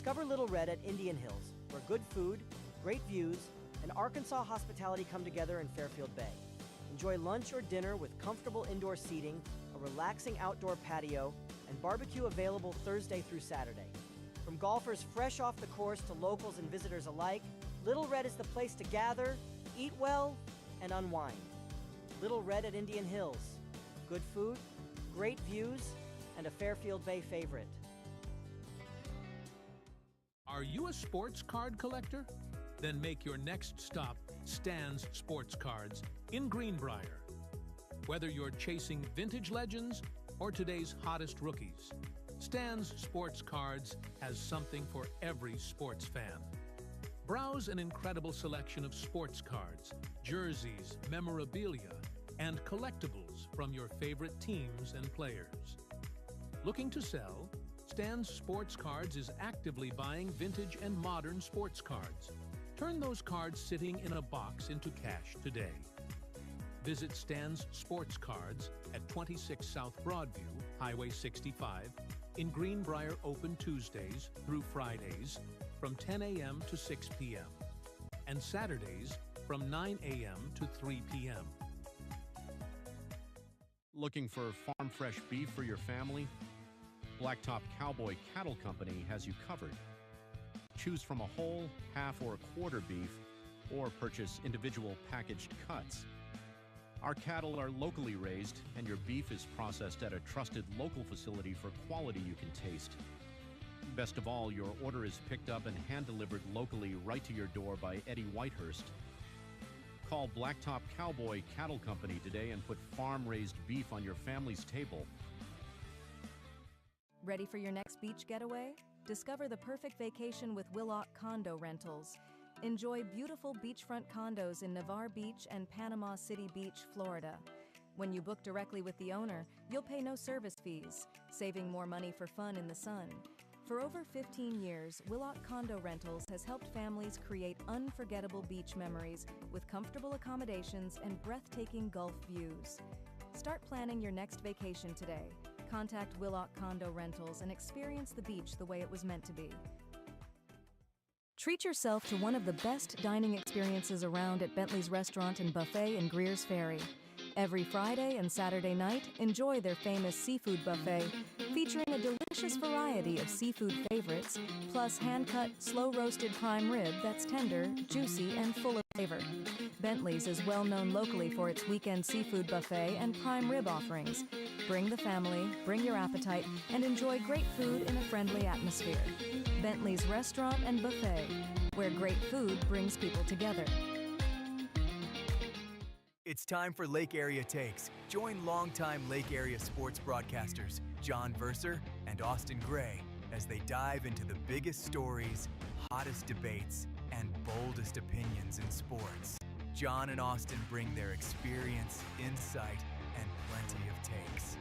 Discover Little Red at Indian Hills, where good food, great views, and Arkansas hospitality come together in Fairfield Bay. Enjoy lunch or dinner with comfortable indoor seating, a relaxing outdoor patio, and barbecue available Thursday through Saturday. From golfers fresh off the course to locals and visitors alike, Little Red is the place to gather, eat well, and unwind. Little Red at Indian Hills. Good food, great views, and a Fairfield Bay favorite. Are you a sports card collector? Then make your next stop Stan's Sports Cards in Greenbrier. Whether you're chasing vintage legends or today's hottest rookies, Stan's Sports Cards has something for every sports fan. Browse an incredible selection of sports cards, jerseys, memorabilia, and collectibles from your favorite teams and players. Looking to sell? Stan's Sports Cards is actively buying vintage and modern sports cards. Turn those cards sitting in a box into cash today. Visit Stan's Sports Cards at 26 South Broadview, Highway 65, in Greenbrier, open Tuesdays through Fridays from 10 a.m. to 6 p.m. and Saturdays from 9 a.m. to 3 p.m. Looking for farm fresh beef for your family? Blacktop Cowboy Cattle Company has you covered. Choose from a whole, half, or a quarter beef, or purchase individual packaged cuts. Our cattle are locally raised, and your beef is processed at a trusted local facility for quality you can taste. Best of all, your order is picked up and hand-delivered locally right to your door by Eddie Whitehurst. Call Blacktop Cowboy Cattle Company today and put farm-raised beef on your family's table. Ready for your next beach getaway? Discover the perfect vacation with Willock Condo Rentals. Enjoy beautiful beachfront condos in Navarre Beach and Panama City Beach, Florida. When you book directly with the owner, you'll pay no service fees, saving more money for fun in the sun. For over 15 years, Willock Condo Rentals has helped families create unforgettable beach memories with comfortable accommodations and breathtaking Gulf views. Start planning your next vacation today. Contact Willock Condo Rentals and experience the beach the way it was meant to be. Treat yourself to one of the best dining experiences around at Bentley's Restaurant and Buffet in Greers Ferry. Every Friday and Saturday night, enjoy their famous seafood buffet, featuring a delicious variety of seafood favorites, plus hand-cut, slow-roasted prime rib that's tender, juicy, and full of flavor. Bentley's is well known locally for its weekend seafood buffet and prime rib offerings. Bring the family, bring your appetite, and enjoy great food in a friendly atmosphere. Bentley's Restaurant and Buffet, where great food brings people together. It's time for Lake Area Takes. Join longtime Lake Area sports broadcasters John Verser and Austin Gray as they dive into the biggest stories, hottest debates, and boldest opinions in sports. John and Austin bring their experience, insight, and plenty of takes.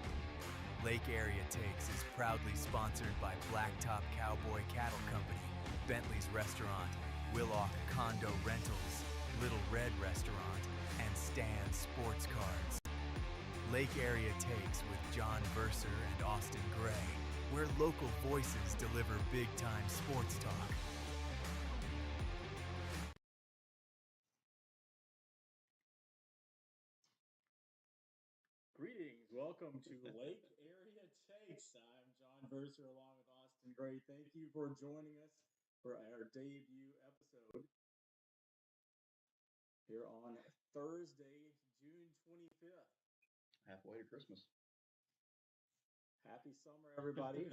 Lake Area Takes is proudly sponsored by Blacktop Cowboy Cattle Company, Bentley's Restaurant, Willock Condo Rentals, Little Red Restaurant, and Stan's Sports Cards. Lake Area Takes with John Verser and Austin Gray, where local voices deliver big-time sports talk. Greetings. Welcome to Lake Area Takes. I'm John Verser along with Austin Gray. Thank you for joining us for our debut episode here on Thursday, June 25th. Halfway to Christmas. Happy summer, everybody.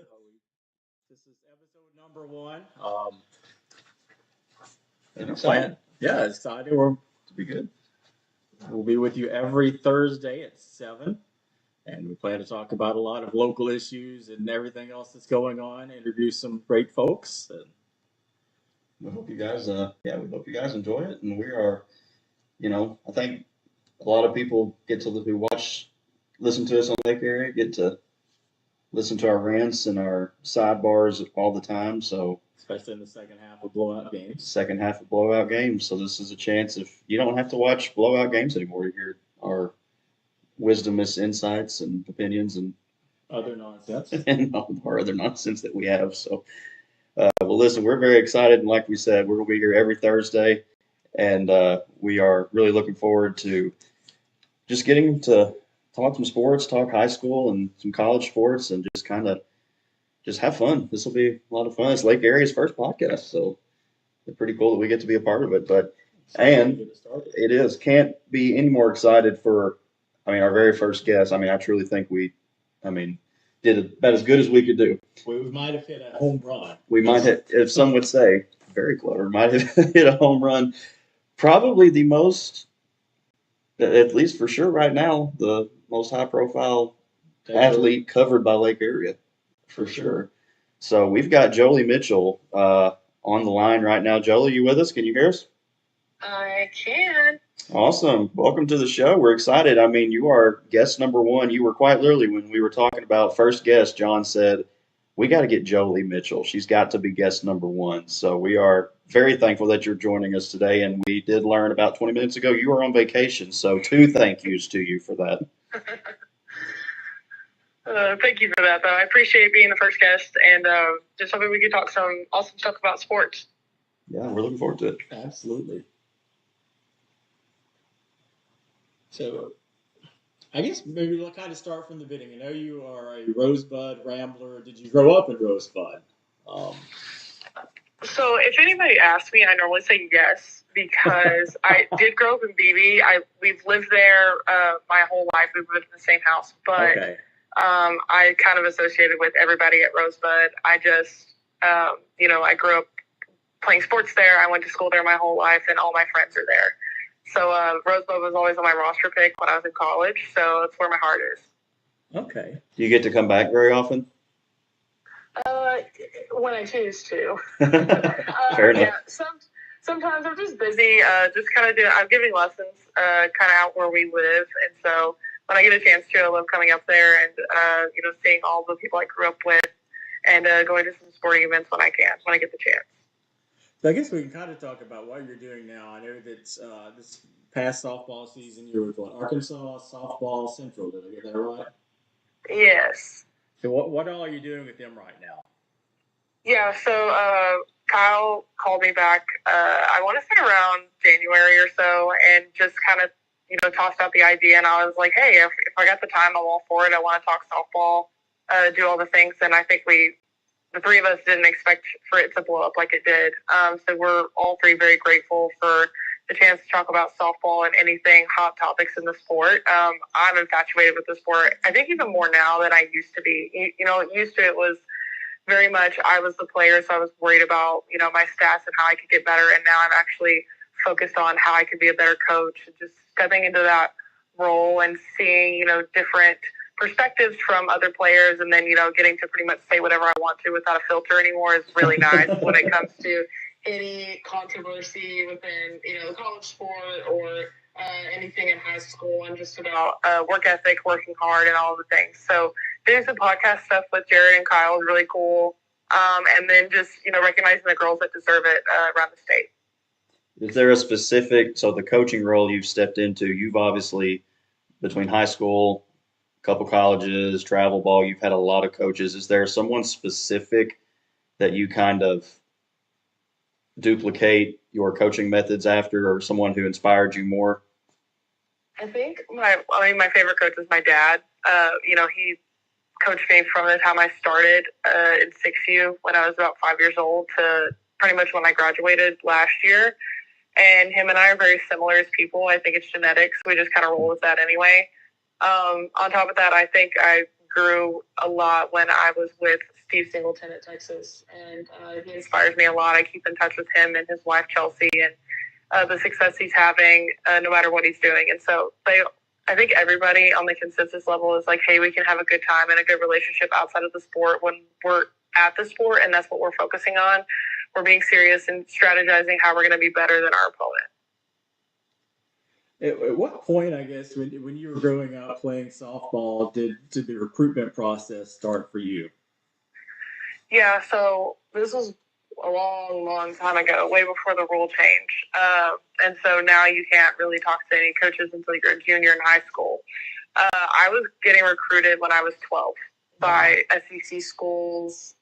This is episode number 1. Excited. Yeah, excited. We're To be good. We'll be with you every Thursday at 7. And we plan to talk about a lot of local issues and everything else that's going on, introduce some great folks. And We hope you guys, we hope you guys enjoy it. And we are, I think a lot of people get to listen to us on Lake Area, get to listen to our rants and our sidebars all the time. So especially in the second half of blowout games. second half of blowout games. So this is a chance if you don't have to watch blowout games anymore to hear our wisdomous insights and opinions and Other nonsense. and all our other nonsense that we have. So Well, listen, we're very excited, and like we said, we're going to be here every Thursday, and we are really looking forward to just getting to talk some sports, talk high school and some college sports, and just kind of just have fun. This will be a lot of fun. It's Lake Area's first podcast, so it's pretty cool that we get to be a part of it. But and it is can't be any more excited for. I mean, our very first guest. I mean, I truly think did about as good as we could do. We might have hit a home run. We might have, if some would say, very clever, might have hit a home run. Probably the most, at least for sure right now, the most high-profile athlete covered by Lake Area, for sure. So we've got Jolie Mitchell on the line right now. Jolie, you with us? Can you hear us? I can. Awesome. Welcome to the show. We're excited. I mean, you are guest number one. You were quite literally, when we were talking about first guest, John said, we got to get Jolie Mitchell. She's got to be guest number one. So we are very thankful that you're joining us today. And we did learn about 20 minutes ago you were on vacation. So 2 thank yous to you for that. Thank you for that, though. I appreciate being the first guest, and just hoping we could talk some awesome stuff about sports. Yeah, we're looking forward to it. Absolutely. So, I guess maybe we'll kind of start from the beginning. I know you are a Rosebud Rambler. Did you grow up in Rosebud? So, if anybody asks me, I normally say yes, because I did grow up in Beebe. We've lived there my whole life. We've lived in the same house, but Okay. I kind of associated with everybody at Rosebud. I just, I grew up playing sports there. I went to school there my whole life, and all my friends are there. So Rosebud was always on my roster pick when I was in college, so that's where my heart is. Okay. Do you get to come back very often? When I choose to. Fair enough. Yeah, sometimes I'm just busy, just kind of I'm giving lessons kind of out where we live, and so when I get a chance to, I love coming up there and, seeing all the people I grew up with and going to some sporting events when I get the chance. So I guess we can kind of talk about what you're doing now. I know that this past softball season you were with Arkansas Softball Central. Did I get that right? Yes. So what all are you doing with them right now? Yeah, so Kyle called me back, I want to say around January or so, and just kind of, tossed out the idea, and I was like, hey, if I got the time, I'm all for it. I want to talk softball, do all the things, and I think the three of us didn't expect for it to blow up like it did. So we're all three very grateful for the chance to talk about softball and anything hot topics in the sport. I'm infatuated with the sport. I think even more now than I used to be. It was very much I was the player, so I was worried about, my stats and how I could get better. And now I'm actually focused on how I could be a better coach, and just stepping into that role and seeing, different perspectives from other players, and then, getting to pretty much say whatever I want to without a filter anymore is really nice when it comes to any controversy within, the college sport or anything in high school, and just about work ethic, working hard, and all the things. So doing some podcast stuff with Jared and Kyle is really cool. And then just, recognizing the girls that deserve it around the state. Is there a specific, so the coaching role you've stepped into, you've obviously, between high school, a couple colleges, travel ball, you've had a lot of coaches. Is there someone specific that you kind of duplicate your coaching methods after, or someone who inspired you more? I think my favorite coach is my dad. He coached me from the time I started in 6U when I was about 5 years old to pretty much when I graduated last year. And him and I are very similar as people. I think it's genetics. We just kind of roll with that anyway. On top of that, I think I grew a lot when I was with Steve Singleton at Texas. And he inspires me a lot. I keep in touch with him and his wife, Chelsea, and the success he's having no matter what he's doing. And so I think everybody on the consensus level is like, hey, we can have a good time and a good relationship outside of the sport when we're at the sport, and that's what we're focusing on. We're being serious and strategizing how we're going to be better than our opponent. At what point, I guess, when you were growing up playing softball, did the recruitment process start for you? Yeah, so this was a long, long time ago, way before the rule change. And so now you can't really talk to any coaches until you're a junior in high school. I was getting recruited when I was 12 by SEC schools,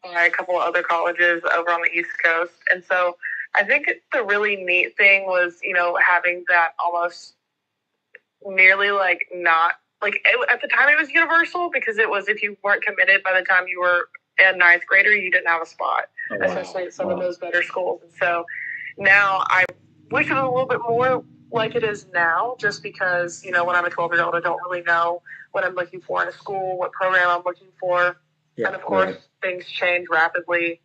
by a couple of other colleges over on the East Coast. And so I think the really neat thing was, having that almost nearly not at the time it was universal, because it was, if you weren't committed by the time you were a ninth grader, you didn't have a spot, especially at some of those better schools. And so now I wish it was a little bit more like it is now, just because, when I'm a 12-year-old, I don't really know what I'm looking for in a school, what program I'm looking for. Yeah, and of course, things change rapidly.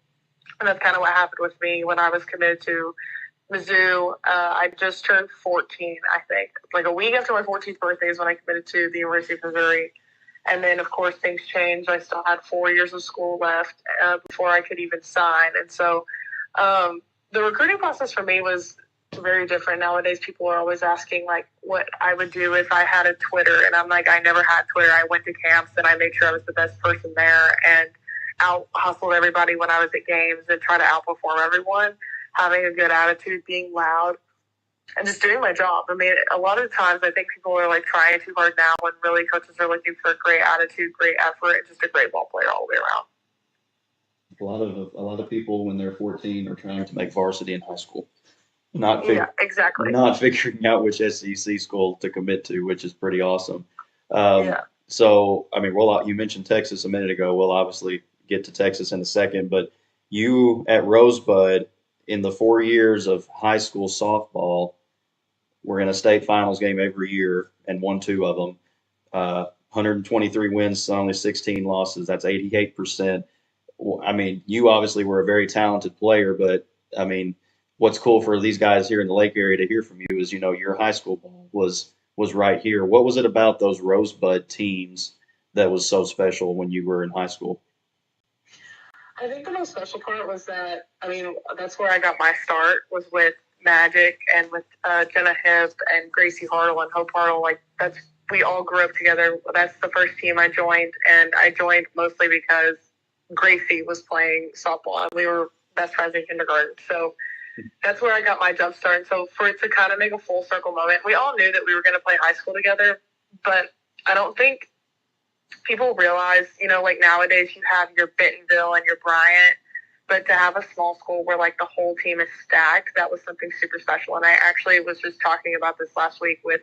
And that's kind of what happened with me when I was committed to Mizzou. I just turned 14, I think. Like a week after my 14th birthday is when I committed to the University of Missouri. And then, of course, things changed. I still had 4 years of school left before I could even sign. And so the recruiting process for me was very different. Nowadays, people are always asking, what I would do if I had a Twitter. And I'm like, I never had Twitter. I went to camps, and I made sure I was the best person there and out-hustled everybody when I was at games and try to outperform everyone, having a good attitude, being loud, and just doing my job. I mean, a lot of times I think people are trying too hard now, when really coaches are looking for a great attitude, great effort, and just a great ball player all the way around. A lot of people when they're 14 are trying to make varsity in high school. Exactly. Not figuring out which SEC school to commit to, which is pretty awesome. So, I mean, you mentioned Texas a minute ago. We'll obviously get to Texas in a second, but you at Rosebud, in the 4 years of high school softball, were in a state finals game every year and won 2 of them. 123 wins, only 16 losses. That's 88%. I mean, you obviously were a very talented player, but I mean, what's cool for these guys here in the Lake area to hear from you is, your high school ball was right here. What was it about those Rosebud teams that was so special when you were in high school? I think the most special part was that, that's where I got my start, was with Magic and with Jenna Hipp and Gracie Hartle and Hope Hartle. We all grew up together. That's the first team I joined, and I joined mostly because Gracie was playing softball, and we were best friends in kindergarten. So that's where I got my jump start. And so for it to kind of make a full circle moment, we all knew that we were going to play high school together, but I don't think people realize, nowadays you have your Bentonville and your Bryant, but to have a small school where the whole team is stacked, that was something super special. And I actually was just talking about this last week with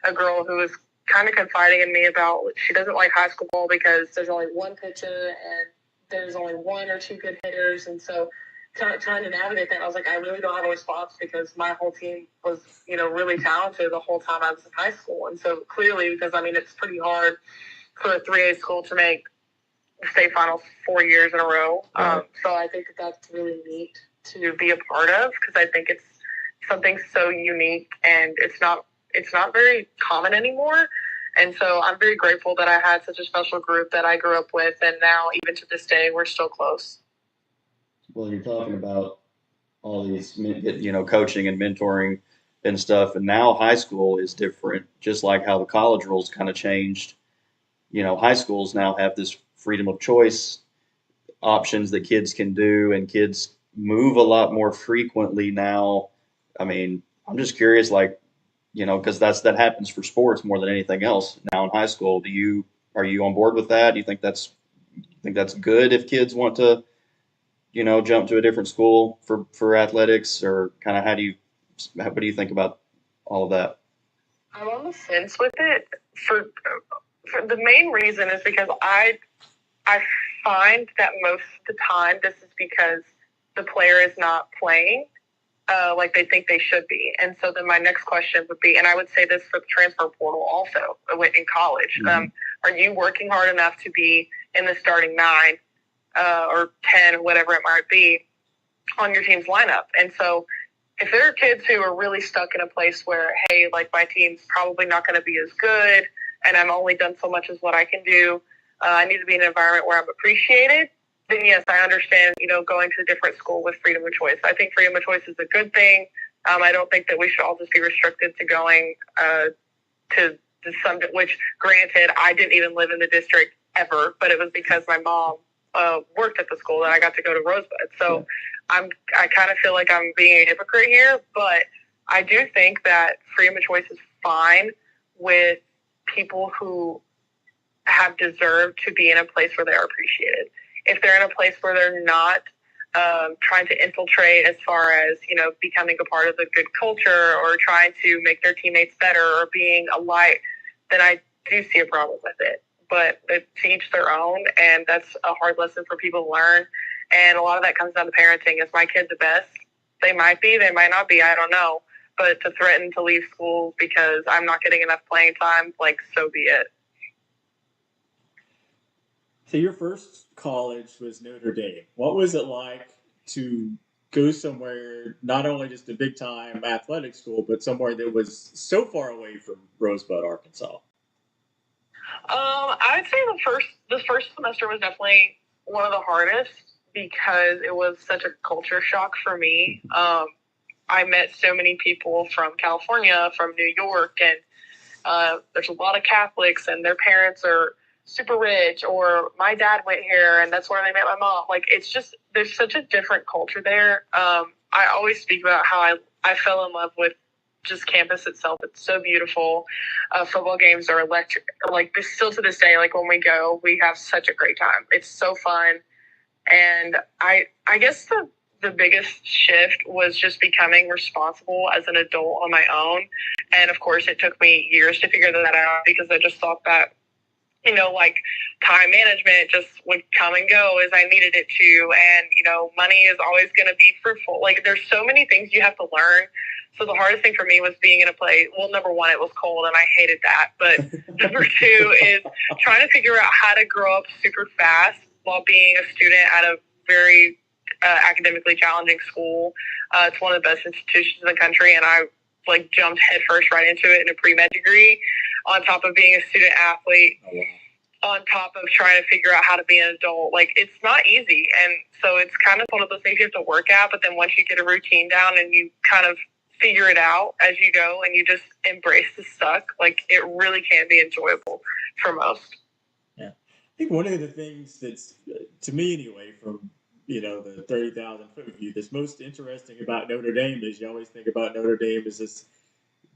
a girl who was kind of confiding in me about she doesn't like high school ball because there's only one pitcher and there's only 1 or 2 good hitters. And so trying to navigate that, I was like, I really don't have a response because my whole team was, really talented the whole time I was in high school. And so clearly, because it's pretty hard for a 3A school to make state finals 4 years in a row. Right. So I think that's really neat to be a part of, because I think it's something so unique and it's not very common anymore. And so I'm very grateful that I had such a special group that I grew up with, and now even to this day we're still close. Well, you're talking about all these, coaching and mentoring and stuff, and now high school is different, just like how the college rules kind of changed. High schools now have this freedom of choice options that kids can do, and kids move a lot more frequently now. I mean, I'm just curious, because that happens for sports more than anything else now in high school. Are you on board with that? Do you think that's good if kids want to, jump to a different school for athletics, or kind of what do you think about all of that? I'm on the fence with it. For the main reason is because I find that most of the time this is because the player is not playing like they think they should be. And so then my next question would be, and I would say this for the transfer portal also in college, are you working hard enough to be in the starting 9 or 10, whatever it might be, on your team's lineup? And so if there are kids who are really stuck in a place where, hey, my team's probably not going to be as good, and I'm only done so much as what I can do, I need to be in an environment where I'm appreciated, then yes, I understand, going to a different school with freedom of choice. I think freedom of choice is a good thing. I don't think that we should all just be restricted to going to some, which granted, I didn't even live in the district ever, but it was because my mom worked at the school that I got to go to Rosebud. So I kind of feel like I'm being a hypocrite here, but I do think that freedom of choice is fine with people who have deserved to be in a place where they are appreciated. if they're in a place where they're not trying to infiltrate as far as, becoming a part of the good culture or trying to make their teammates better or being a light, then I do see a problem with it. But to each their own, and that's a hard lesson for people to learn. And a lot of that comes down to parenting. Is my kid the best? They might be, they might not be, I don't know. But to threaten to leave school because I'm not getting enough playing time, so be it. So your first college was Notre Dame. What was it like to go somewhere, not only just a big time athletic school, but somewhere that was so far away from Rosebud, Arkansas? I'd say the first semester was definitely one of the hardest because it was such a culture shock for me. I met so many people from California, from New York, and there's a lot of Catholics, and their parents are super rich, or my dad went here, and that's where they met my mom. It's just, there's such a different culture there. I always speak about how I fell in love with just campus itself. It's so beautiful. Football games are electric. Still to this day, when we go, we have such a great time. It's so fun. And I guess the biggest shift was just becoming responsible as an adult on my own. And of course, it took me years to figure that out because I just thought that, time management just would come and go as I needed it to. And, money is always going to be fruitful. There's so many things you have to learn. So the hardest thing for me was being in a place, well, number one, it was cold and I hated that. But number two is trying to figure out how to grow up super fast while being a student at a very academically challenging school. It's one of the best institutions in the country. And I jumped headfirst right into it in a pre-med degree on top of being a student athlete. Oh, wow. On top of trying to figure out how to be an adult. It's not easy. And so it's kind of one of those things you have to work at. But then once you get a routine down and you kind of figure it out as you go and you just embrace the suck, it really can be enjoyable for most. Yeah. I think one of the things that's, to me anyway, from, the 30,000 foot view, that's most interesting about Notre Dame is you always think about Notre Dame as this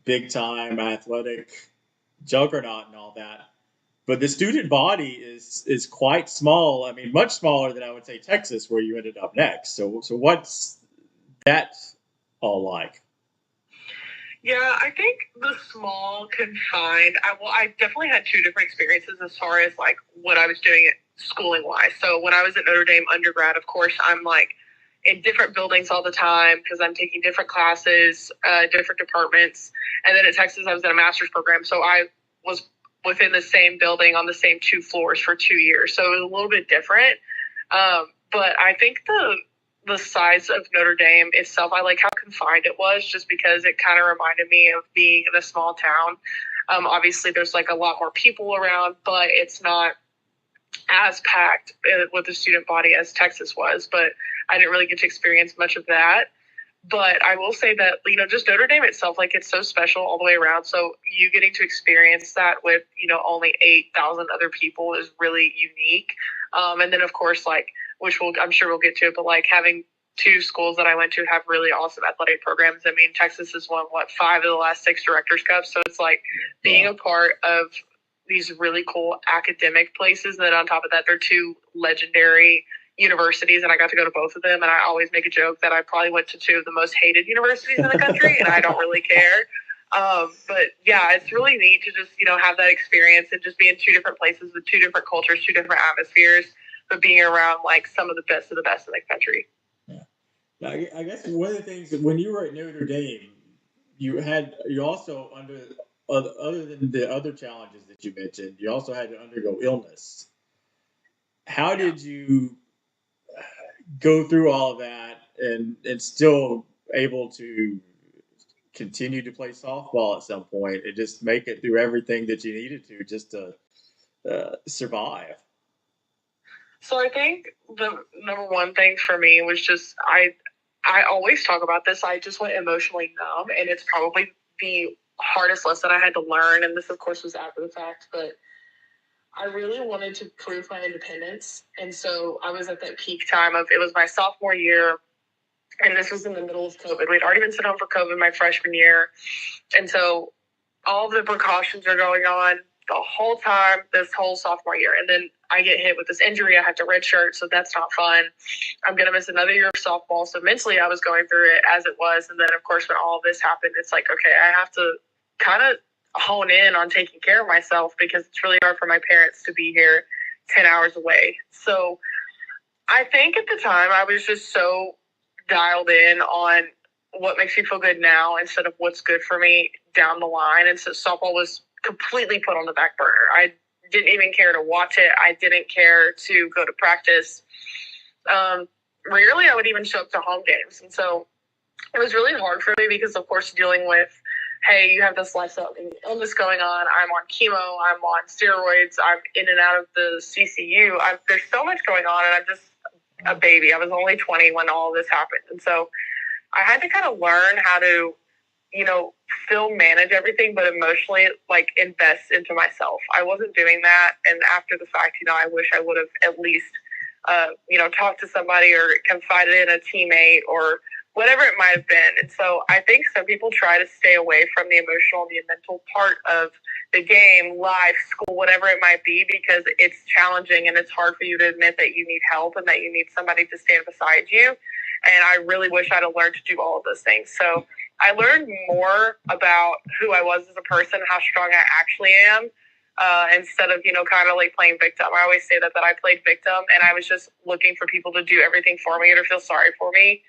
big time athletic juggernaut and all that. But the student body is quite small. I mean, much smaller than I would say Texas, where you ended up next. So what's that all like? Yeah, I think the small, confined, I definitely had two different experiences as far as what I was doing schooling-wise. So when I was at Notre Dame undergrad, of course, I'm in different buildings all the time because I'm taking different classes, different departments. And then at Texas, I was in a master's program. So I was within the same building on the same 2 floors for 2 years. So it was a little bit different. But I think the size of Notre Dame itself, I like how confined it was just because it kind of reminded me of being in a small town. Obviously, there's a lot more people around, but it's not as packed with the student body as Texas was. But I didn't really get to experience much of that. But I will say that, just Notre Dame itself, it's so special all the way around. So you getting to experience that with, only 8,000 other people is really unique. And then, of course, which I'm sure we'll get to it, but having 2 schools that I went to have really awesome athletic programs. I mean, Texas has won, 5 of the last 6 Directors' Cups. So it's being a part of these really cool academic places. And then on top of that, they're 2 legendary universities, and I got to go to both of them. And I always make a joke that I probably went to 2 of the most hated universities in the country, and I don't really care. But yeah, it's really neat to just, have that experience and just be in 2 different places with 2 different cultures, 2 different atmospheres, but being around some of the best in the country. Yeah. Now, I guess one of the things that when you were at Notre Dame, you also other than the other challenges that you mentioned, you also had to undergo illness. How did you go through all of that and still able to continue to play softball at some point and just make it through everything that you needed to just to survive? So I think the number one thing for me was just, I always talk about this. I just went emotionally numb, and it's probably the hardest lesson I had to learn. And this, of course, was after the fact, but I really wanted to prove my independence. And so I was at that peak time it was my sophomore year, and this was in the middle of COVID. We'd already been sent home for COVID my freshman year. And so all of the precautions are going on. the whole time this whole sophomore year. And then I get hit with this injury. I have to redshirt, so that's not fun. I'm going to miss another year of softball. So mentally I was going through it as it was. And then, of course, when all of this happened, it's like, okay, I have to kind of hone in on taking care of myself because it's really hard for my parents to be here 10 hours away. So I think at the time I was just so dialed in on what makes me feel good now instead of what's good for me down the line. And so softball was completely put on the back burner. I didn't even care to watch it. I didn't care to go to practice. Rarely I would even show up to home games. And so it was really hard for me because, of course, dealing with, hey, you have this life-threatening illness going on. I'm on chemo. I'm on steroids. I'm in and out of the CCU. There's so much going on, and I'm just a baby. I was only 20 when all of this happened. And so I had to kind of learn how to, still manage everything, but emotionally, invest into myself. I wasn't doing that. And after the fact, I wish I would have at least, talked to somebody or confided in a teammate or whatever it might have been. And so I think some people try to stay away from the emotional and the mental part of the game, life, school, whatever it might be, because it's challenging and it's hard for you to admit that you need help and that you need somebody to stand beside you. And I really wish I'd have learned to do all of those things. So I learned more about who I was as a person, how strong I actually am, instead of, kind of like playing victim. I always say that I played victim and I was just looking for people to do everything for me or to feel sorry for me.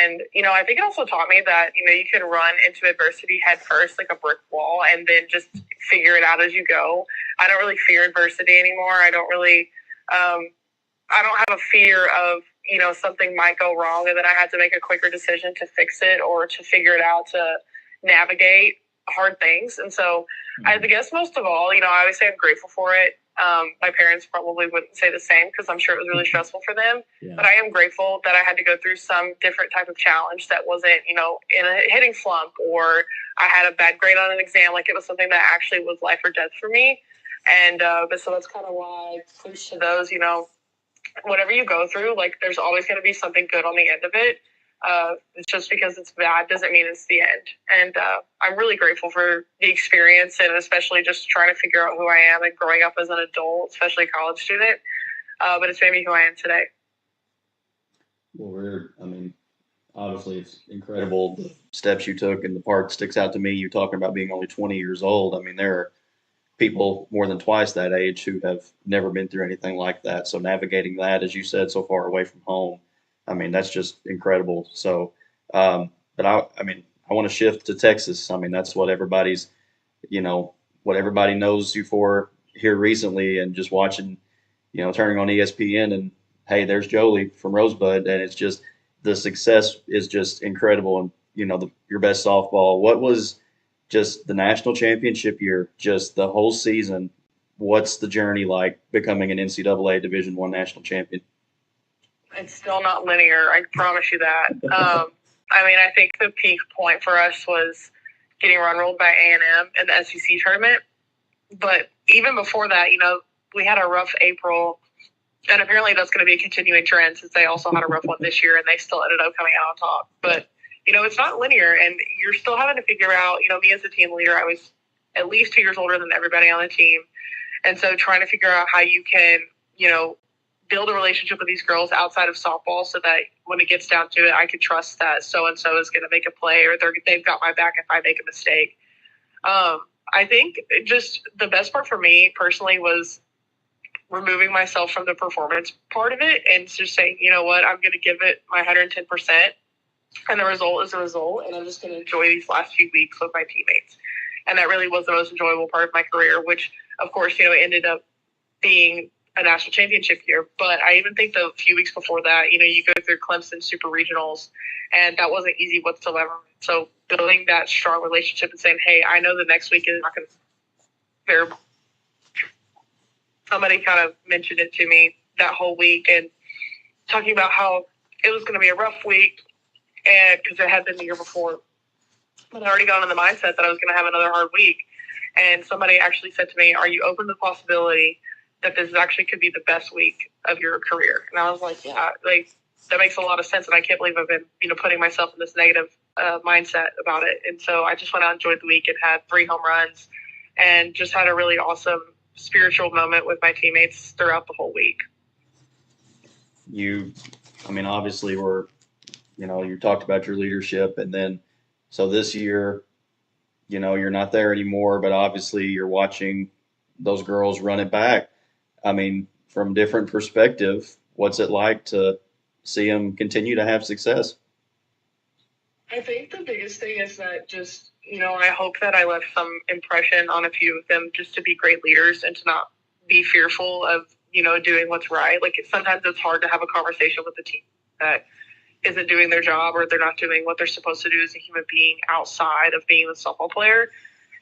And, I think it also taught me that, you can run into adversity head first, like a brick wall, and then just figure it out as you go. I don't really fear adversity anymore. I don't really, I don't have a fear of, something might go wrong and then I had to make a quicker decision to fix it or to figure it out to navigate hard things. And so I guess most of all, I always say I'm grateful for it. My parents probably wouldn't say the same because I'm sure it was really stressful for them. Yeah. But I am grateful that I had to go through some different type of challenge that wasn't, in a hitting slump or I had a bad grade on an exam. Like it was something that actually was life or death for me. And but so that's kind of why I preach to those, whatever you go through, there's always going to be something good on the end of it. Just because it's bad doesn't mean it's the end. And I'm really grateful for the experience and especially just trying to figure out who I am and growing up as an adult, especially a college student. But it's made me who I am today. Well, obviously it's incredible the steps you took, and the part that sticks out to me, you talking about being only 20 years old. There are people more than twice that age who have never been through anything like that. So navigating that, as you said, so far away from home, that's just incredible. So, but I want to shift to Texas. That's what everybody's, what everybody knows you for here recently, and just watching, turning on ESPN and, hey, there's Jolie from Rosebud. And it's just, the success is just incredible. And, your best softball, what was just the national championship year, just the whole season? What's the journey like becoming an NCAA Division I national champion? It's still not linear. I promise you that. I think the peak point for us was getting run rolled by A&M in the SEC tournament. But even before that, we had a rough April, and apparently that's going to be a continuing trend since they also had a rough one this year and they still ended up coming out on top. But it's not linear, and you're still having to figure out, me as a team leader, I was at least 2 years older than everybody on the team. And so trying to figure out how you can, build a relationship with these girls outside of softball so that when it gets down to it, I can trust that so-and-so is going to make a play or they've got my back if I make a mistake. I think just the best part for me personally was removing myself from the performance part of it and just saying, you know what, I'm going to give it my 110%. And the result is a result, and I'm just going to enjoy these last few weeks with my teammates. And that really was the most enjoyable part of my career, which, of course, ended up being a national championship year. But I even think the few weeks before that, you go through Clemson Super Regionals, and that wasn't easy whatsoever. So building that strong relationship and saying, hey, I know the next week is not going to be terrible. Somebody kind of mentioned it to me that whole week and talking about how it was going to be a rough week, and because it had been the year before. But I already got in the mindset that I was going to have another hard week. And somebody actually said to me, are you open to the possibility that this actually could be the best week of your career? And I was like, yeah, that makes a lot of sense. And I can't believe I've been, putting myself in this negative mindset about it. And so I just went out and enjoyed the week and had 3 home runs and just had a really awesome spiritual moment with my teammates throughout the whole week. Obviously you talked about your leadership, and then so this year, you're not there anymore, but obviously you're watching those girls run it back. From different perspective, what's it like to see them continue to have success? I think the biggest thing is that just, I hope that I left some impression on a few of them just to be great leaders and to not be fearful of, doing what's right. Like sometimes it's hard to have a conversation with a team that isn't doing their job or they're not doing what they're supposed to do as a human being outside of being a softball player.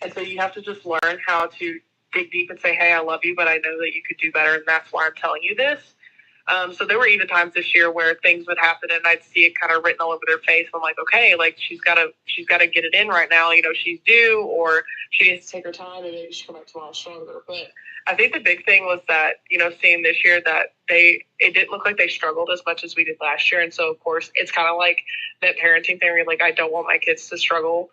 And so you have to just learn how to dig deep and say, hey, I love you, but I know that you could do better, and that's why I'm telling you this. So there were even times this year where things would happen and I'd see it kind of written all over their face. I'm like, okay, like she's got to get it in right now. She's due, or she needs to take her time and maybe she'll come back tomorrow stronger. But I think the big thing was that, seeing this year that it didn't look like they struggled as much as we did last year. And so, of course, it's kind of like that parenting thing where you're like, I don't want my kids to struggle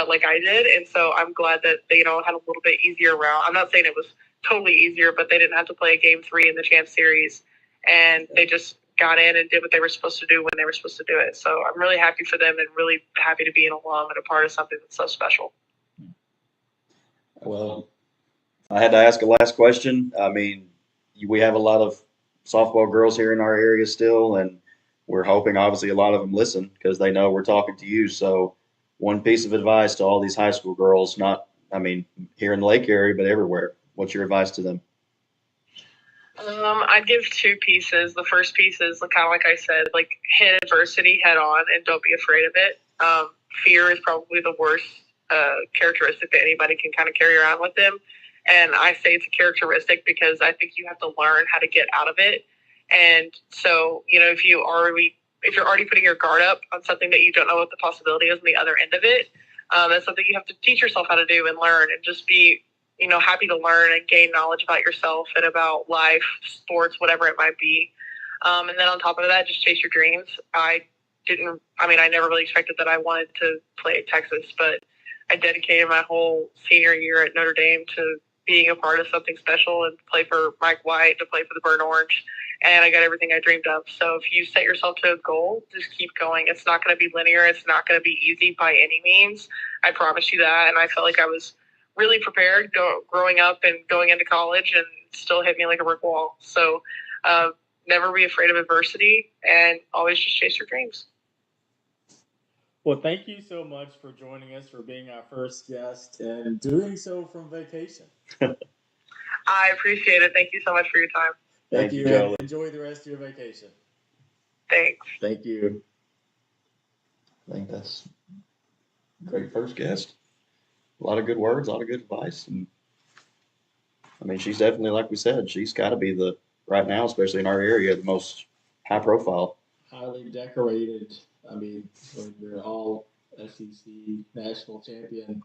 like I did. And so I'm glad that they, had a little bit easier route. I'm not saying it was totally easier, but they didn't have to play a game 3 in the Champ Series. And they just got in and did what they were supposed to do when they were supposed to do it. So I'm really happy for them and really happy to be an alum and a part of something that's so special. Well, I had to ask a last question. We have a lot of softball girls here in our area still, and we're hoping obviously a lot of them listen because they know we're talking to you. So one piece of advice to all these high school girls, here in the Lake area, but everywhere. What's your advice to them? I'd give 2 pieces. The first piece is kind of like I said, like hit adversity head on and don't be afraid of it. Fear is probably the worst characteristic that anybody can kind of carry around with them. And I say it's a characteristic because I think you have to learn how to get out of it. And so, if you're already putting your guard up on something that you don't know what the possibility is on the other end of it, that's something you have to teach yourself how to do and learn, and just be happy to learn and gain knowledge about yourself and about life, sports, whatever it might be. And then on top of that, just chase your dreams. I never really expected that I wanted to play at Texas, but I dedicated my whole senior year at Notre Dame to being a part of something special and play for Mike White, to play for the Burnt Orange. And I got everything I dreamed of. So if you set yourself to a goal, just keep going. It's not going to be linear. It's not going to be easy by any means. I promise you that. And I felt like I was really prepared growing up and going into college, and still hit me like a brick wall. So never be afraid of adversity and always just chase your dreams. Well, thank you so much for joining us, for being our first guest, and doing so from vacation. I appreciate it. Thank you so much for your time. Thank you, and enjoy the rest of your vacation. Thanks. Thank you. I think that's a great first guest. A lot of good words, a lot of good advice. And she's definitely, like we said, she's got to be right now, especially in our area, the most high profile. Highly decorated. When you're all SEC national champion,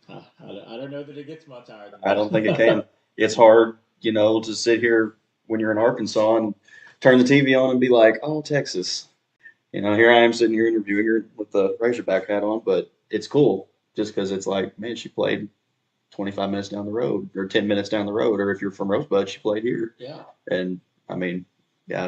I don't know that it gets much higher than that. I don't think it can. It's hard, to sit here when you're in Arkansas and turn the TV on and be like, oh, Texas. Here I am sitting here interviewing her with the Razorback hat on, but it's cool just because it's like, man, she played 25 minutes down the road or 10 minutes down the road. Or if you're from Rosebud, she played here. Yeah. And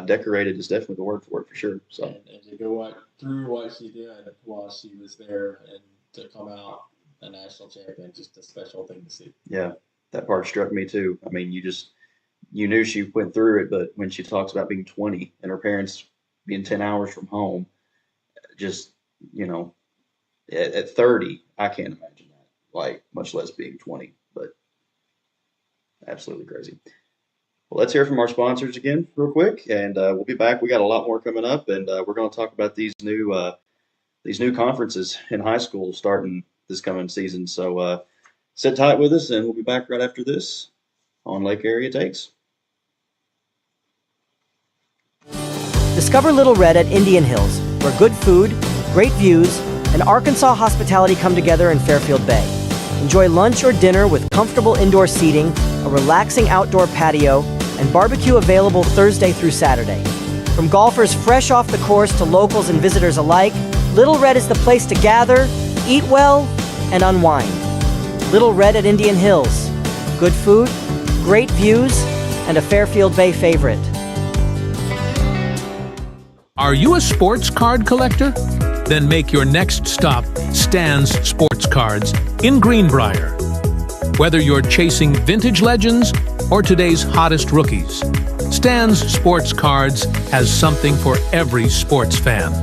decorated is definitely the word for it for sure. So and to go through what she did while she was there and to come out a national champion, just a special thing to see. Yeah, that part struck me too. You knew she went through it, but when she talks about being 20 and her parents being 10 hours from home, just, at 30, I can't imagine that, much less being 20, but absolutely crazy. Well, let's hear from our sponsors again real quick, and we'll be back. We got a lot more coming up, and we're going to talk about these new conferences in high school starting this coming season. So sit tight with us, and we'll be back right after this on Lake Area Takes. Discover Little Red at Indian Hills, where good food, great views, and Arkansas hospitality come together in Fairfield Bay. Enjoy lunch or dinner with comfortable indoor seating, a relaxing outdoor patio, and barbecue available Thursday through Saturday. From golfers fresh off the course to locals and visitors alike, Little Red is the place to gather, eat well, and unwind. Little Red at Indian Hills. Good food, great views, and a Fairfield Bay favorite. Are you a sports card collector? Then make your next stop Stan's Sports Cards in Greenbrier. Whether you're chasing vintage legends or today's hottest rookies, Stan's Sports Cards has something for every sports fan.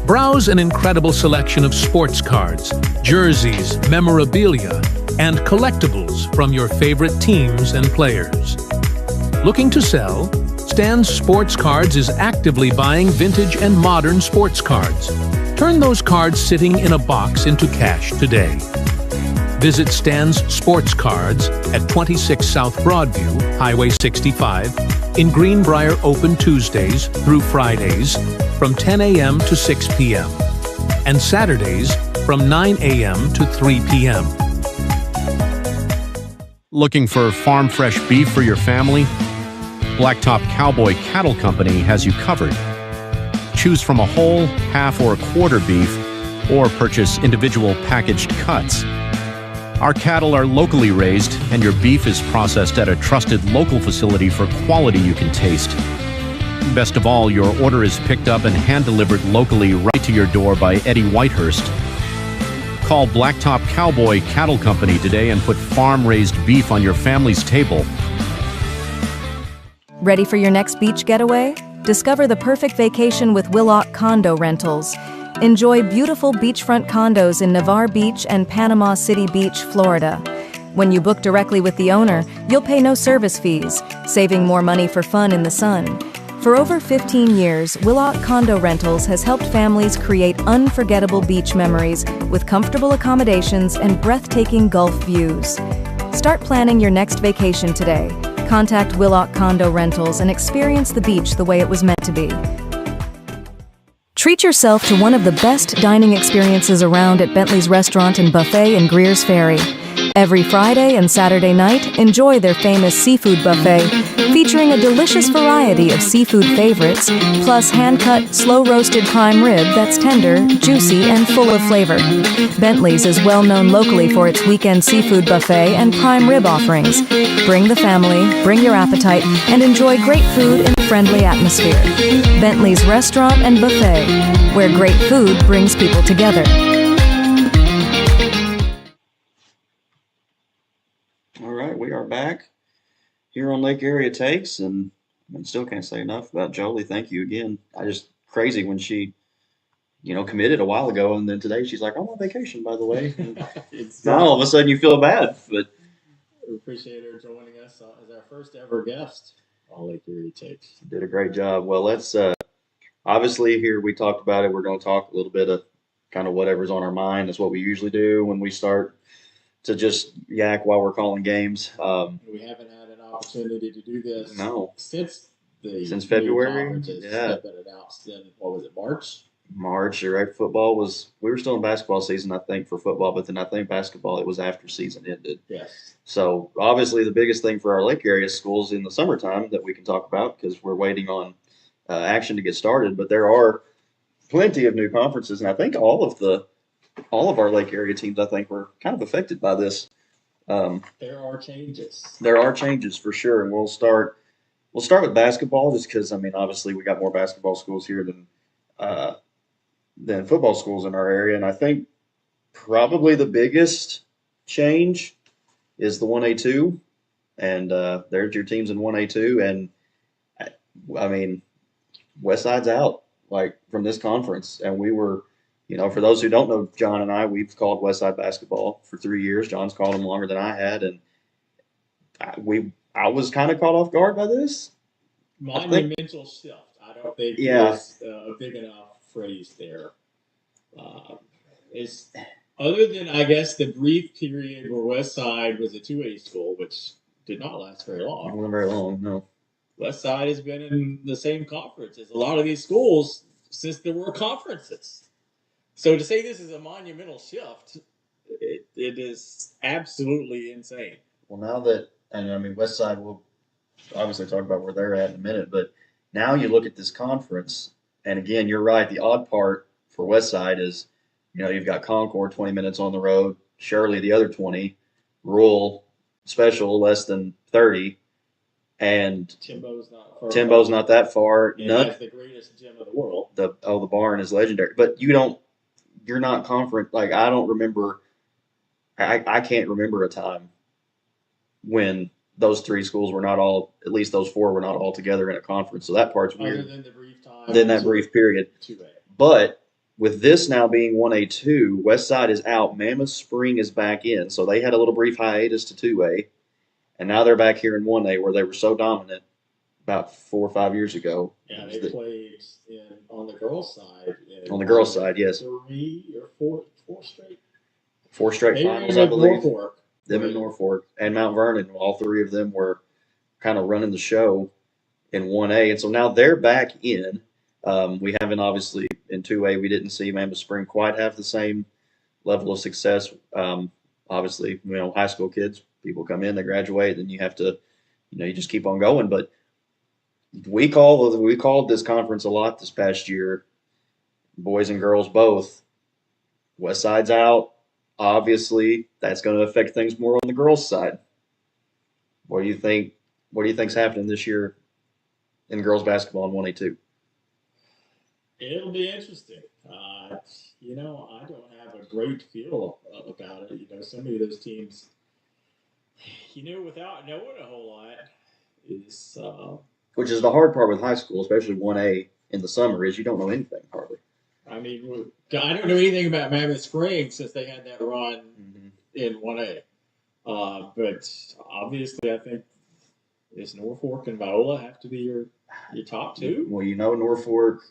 Browse an incredible selection of sports cards, jerseys, memorabilia, and collectibles from your favorite teams and players. Looking to sell? Stan's Sports Cards is actively buying vintage and modern sports cards. Turn those cards sitting in a box into cash today. Visit Stan's Sports Cards at 26 South Broadview, Highway 65, in Greenbrier, open Tuesdays through Fridays from 10 a.m. to 6 p.m. and Saturdays from 9 a.m. to 3 p.m. Looking for farm fresh beef for your family? Blacktop Cowboy Cattle Company has you covered. Choose from a whole, half, or quarter beef, or purchase individual packaged cuts. Our cattle are locally raised, and your beef is processed at a trusted local facility for quality you can taste. Best of all, your order is picked up and hand-delivered locally right to your door by Eddie Whitehurst. Call Blacktop Cowboy Cattle Company today and put farm-raised beef on your family's table. Ready for your next beach getaway? Discover the perfect vacation with Willock Condo Rentals. Enjoy beautiful beachfront condos in Navarre Beach and Panama City Beach, Florida. When you book directly with the owner, you'll pay no service fees, saving more money for fun in the sun. For over 15 years, Willock Condo Rentals has helped families create unforgettable beach memories with comfortable accommodations and breathtaking Gulf views. Start planning your next vacation today. Contact Willock Condo Rentals and experience the beach the way it was meant to be. Treat yourself to one of the best dining experiences around at Bentley's Restaurant and Buffet in Greers Ferry. Every Friday and Saturday night, enjoy their famous seafood buffet, featuring a delicious variety of seafood favorites, plus hand-cut, slow-roasted prime rib that's tender, juicy, and full of flavor. Bentley's is well known locally for its weekend seafood buffet and prime rib offerings. Bring the family, bring your appetite, and enjoy great food in a friendly atmosphere. Bentley's Restaurant and Buffet, where great food brings people together. All right, we are back here on Lake Area Takes, and I still can't say enough about Jolie. Thank you again. I just crazy when she, committed a while ago, and then today she's like, "I'm on vacation, by the way." Now all of a sudden you feel bad, but we appreciate her joining us as our first ever guest on Lake Erie Takes. Did a great job. Well, let's obviously here we talked about it. We're going to talk a little bit of kind of whatever's on our mind. That's what we usually do when we start to just yak while we're calling games. We haven't had an opportunity to do this since February. Yeah, been announced in what was it, March? Right? We were still in basketball season, I think, for football, but then I think basketball, it was after season ended. Yes. So obviously the biggest thing for our Lake area schools in the summertime that we can talk about, because we're waiting on action to get started, but there are plenty of new conferences, and I think all of our Lake area teams, I think, were kind of affected by this. There are changes. There are changes for sure, and we'll start with basketball, just because obviously we got more basketball schools here than football schools in our area, and I think probably the biggest change is the 1A2, and there's your teams in 1A2, and Westside's out from this conference, and we were. For those who don't know, John and I, we've called Westside basketball for 3 years. John's called them longer than I had, and I was kind of caught off guard by this. Monumental shift. I don't think it's a big enough phrase there. It's other than, I guess, the brief period where Westside was a 2A school, which did not last very long. Not very long, no. Westside has been in the same conference as a lot of these schools since there were conferences. So to say this is a monumental shift, it is absolutely insane. Well, now that, Westside, we'll obviously talk about where they're at in a minute, but now you look at this conference, and again, you're right, the odd part for Westside is, you've got Concord 20 minutes on the road, Shirley the other 20, rural special less than 30, and Timbo's not far. Timbo's not that far. It None, has the greatest gym in the world. the barn is legendary, but you're not confident. Like, I don't remember. I can't remember a time when those three schools were not all, at least those four were not all together in a conference. So that part's Other weird. than the brief time. Then that brief period. 2A. But with this now being 1A2, Westside is out. Mammoth Spring is back in. So they had a little brief hiatus to 2A. And now they're back here in 1A where they were so dominant about 4 or 5 years ago. Yeah, they played on the girls' side. On the girls' side, yes. 3 or 4 straight. 4 straight They were finals, in I believe. Norfolk. Them in Norfolk and Mount Vernon. All three of them were kind of running the show in 1A. And so now they're back in. We haven't, obviously, in 2A, we didn't see Mammoth Spring quite have the same level of success. Obviously, high school kids, people come in, they graduate, and you have to, you just keep on going. But we called this conference a lot this past year, boys and girls both. Westside's out. Obviously, that's going to affect things more on the girls' side. What do you think? What do you think's happening this year in girls basketball in 1A2? It'll be interesting. I don't have a great feel about it. Some of those teams, without knowing a whole lot, is which is the hard part with high school, especially 1A in the summer, is you don't know anything hardly. I mean, I don't know anything about Mammoth Spring since they had that run in 1A. But obviously, I think is Norfolk and Viola have to be your top two. Well, Norfolk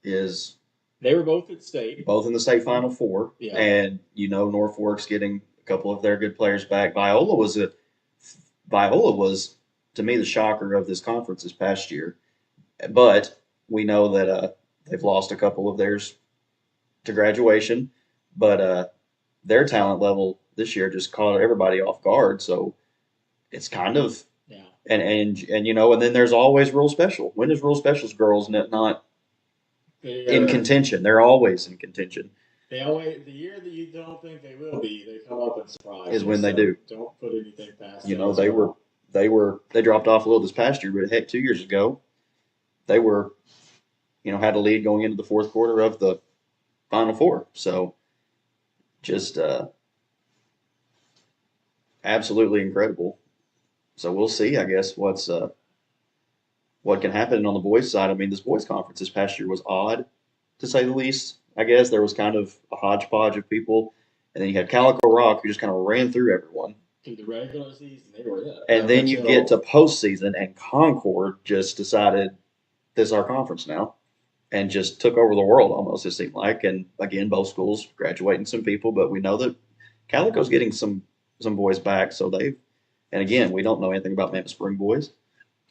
is. They were both at state. Both in the state Final Four. Yeah. And Norfolk's getting a couple of their good players back. Viola was, to me, the shocker of this conference this past year. But we know that they've lost a couple of theirs to graduation. But their talent level this year just caught everybody off guard. So it's kind of and then there's always Rural Special. When is Rural Special's girls not in contention? They're always in contention. They always, the year that you don't think they will be, they come up and surprise. Is when they do. Don't put anything past them. They dropped off a little this past year, but heck, 2 years ago, they were, had a lead going into the fourth quarter of the Final Four. So just absolutely incredible. So we'll see, I guess, what can happen on the boys' side. I mean, this boys' conference this past year was odd, to say the least. I guess there was kind of a hodgepodge of people, and then you had Calico Rock, who just kind of ran through everyone. Through the regular season, they were it. And then you get to postseason, and Concord just decided this is our conference now, and just took over the world almost, it seemed like. And again, both schools graduating some people, but we know that Calico's getting some boys back, so they've. And again, we don't know anything about Mammoth Spring boys.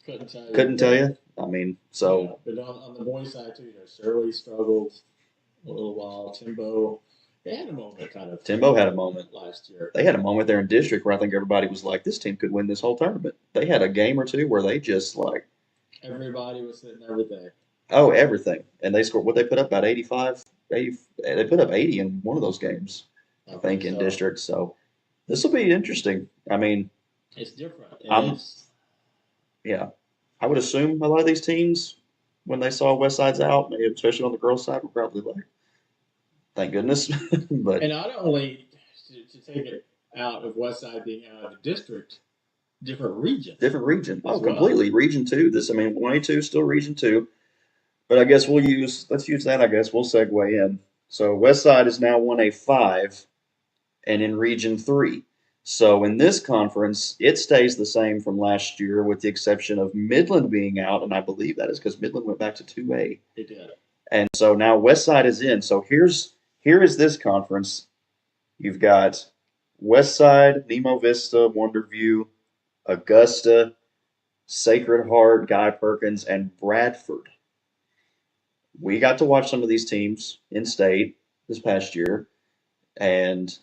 Couldn't tell you. I mean, so. Yeah, but on the boys' side too, Shirley struggled a little while. Timbo, they had a moment kind of. Timbo had a moment last year. They had a moment there in district where I think everybody was like, "This team could win this whole tournament." They had a game or two where they just like. Everybody was hitting everything. Oh, everything, and they scored. What they put up about 85, 80. They put up 80 in one of those games, I think in district. So this will be interesting. I mean. It's different. Yeah. I would assume a lot of these teams, when they saw Westside's out, especially on the girls' side, were probably like, thank goodness. But and not only to take it out of Westside being out of the district, different region. Oh, completely. Region 2. 1A2 is still Region 2. But I guess let's use that, I guess. We'll segue in. So Westside is now 1A5 and in Region 3. So in this conference, it stays the same from last year with the exception of Midland being out, and I believe that is because Midland went back to 2A. It did. And so now Westside is in. So here is this conference. You've got Westside, Nemo Vista, Wonderview, Augusta, Sacred Heart, Guy Perkins, and Bradford. We got to watch some of these teams in state this past year, and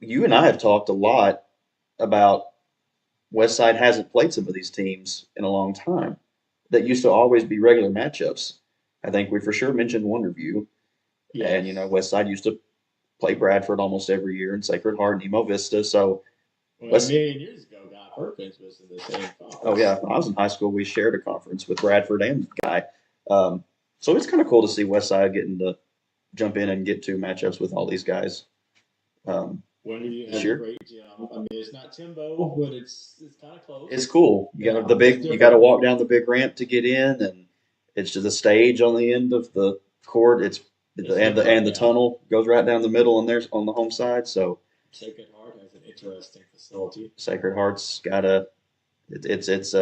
you and I have talked a lot about Westside hasn't played some of these teams in a long time that used to always be regular matchups. I think we for sure mentioned Wonderview. Yes. And, Westside used to play Bradford almost every year and Sacred Heart, Nemo Vista. So Well, a million years ago, Guy Perkins was in the same conference. Oh yeah, when I was in high school, we shared a conference with Bradford and Guy. So it's kind of cool to see Westside getting to jump in and get 2 matchups with all these guys. When you had Sure. a great gym. I mean, it's not Timbo, but it's kind of close. It's cool. You got you got to walk down the big ramp to get in, and it's just a stage on the end of the court. It's the tunnel goes right down the middle, and there's on the home side. So Sacred Heart has an interesting facility. Sacred Heart's got it's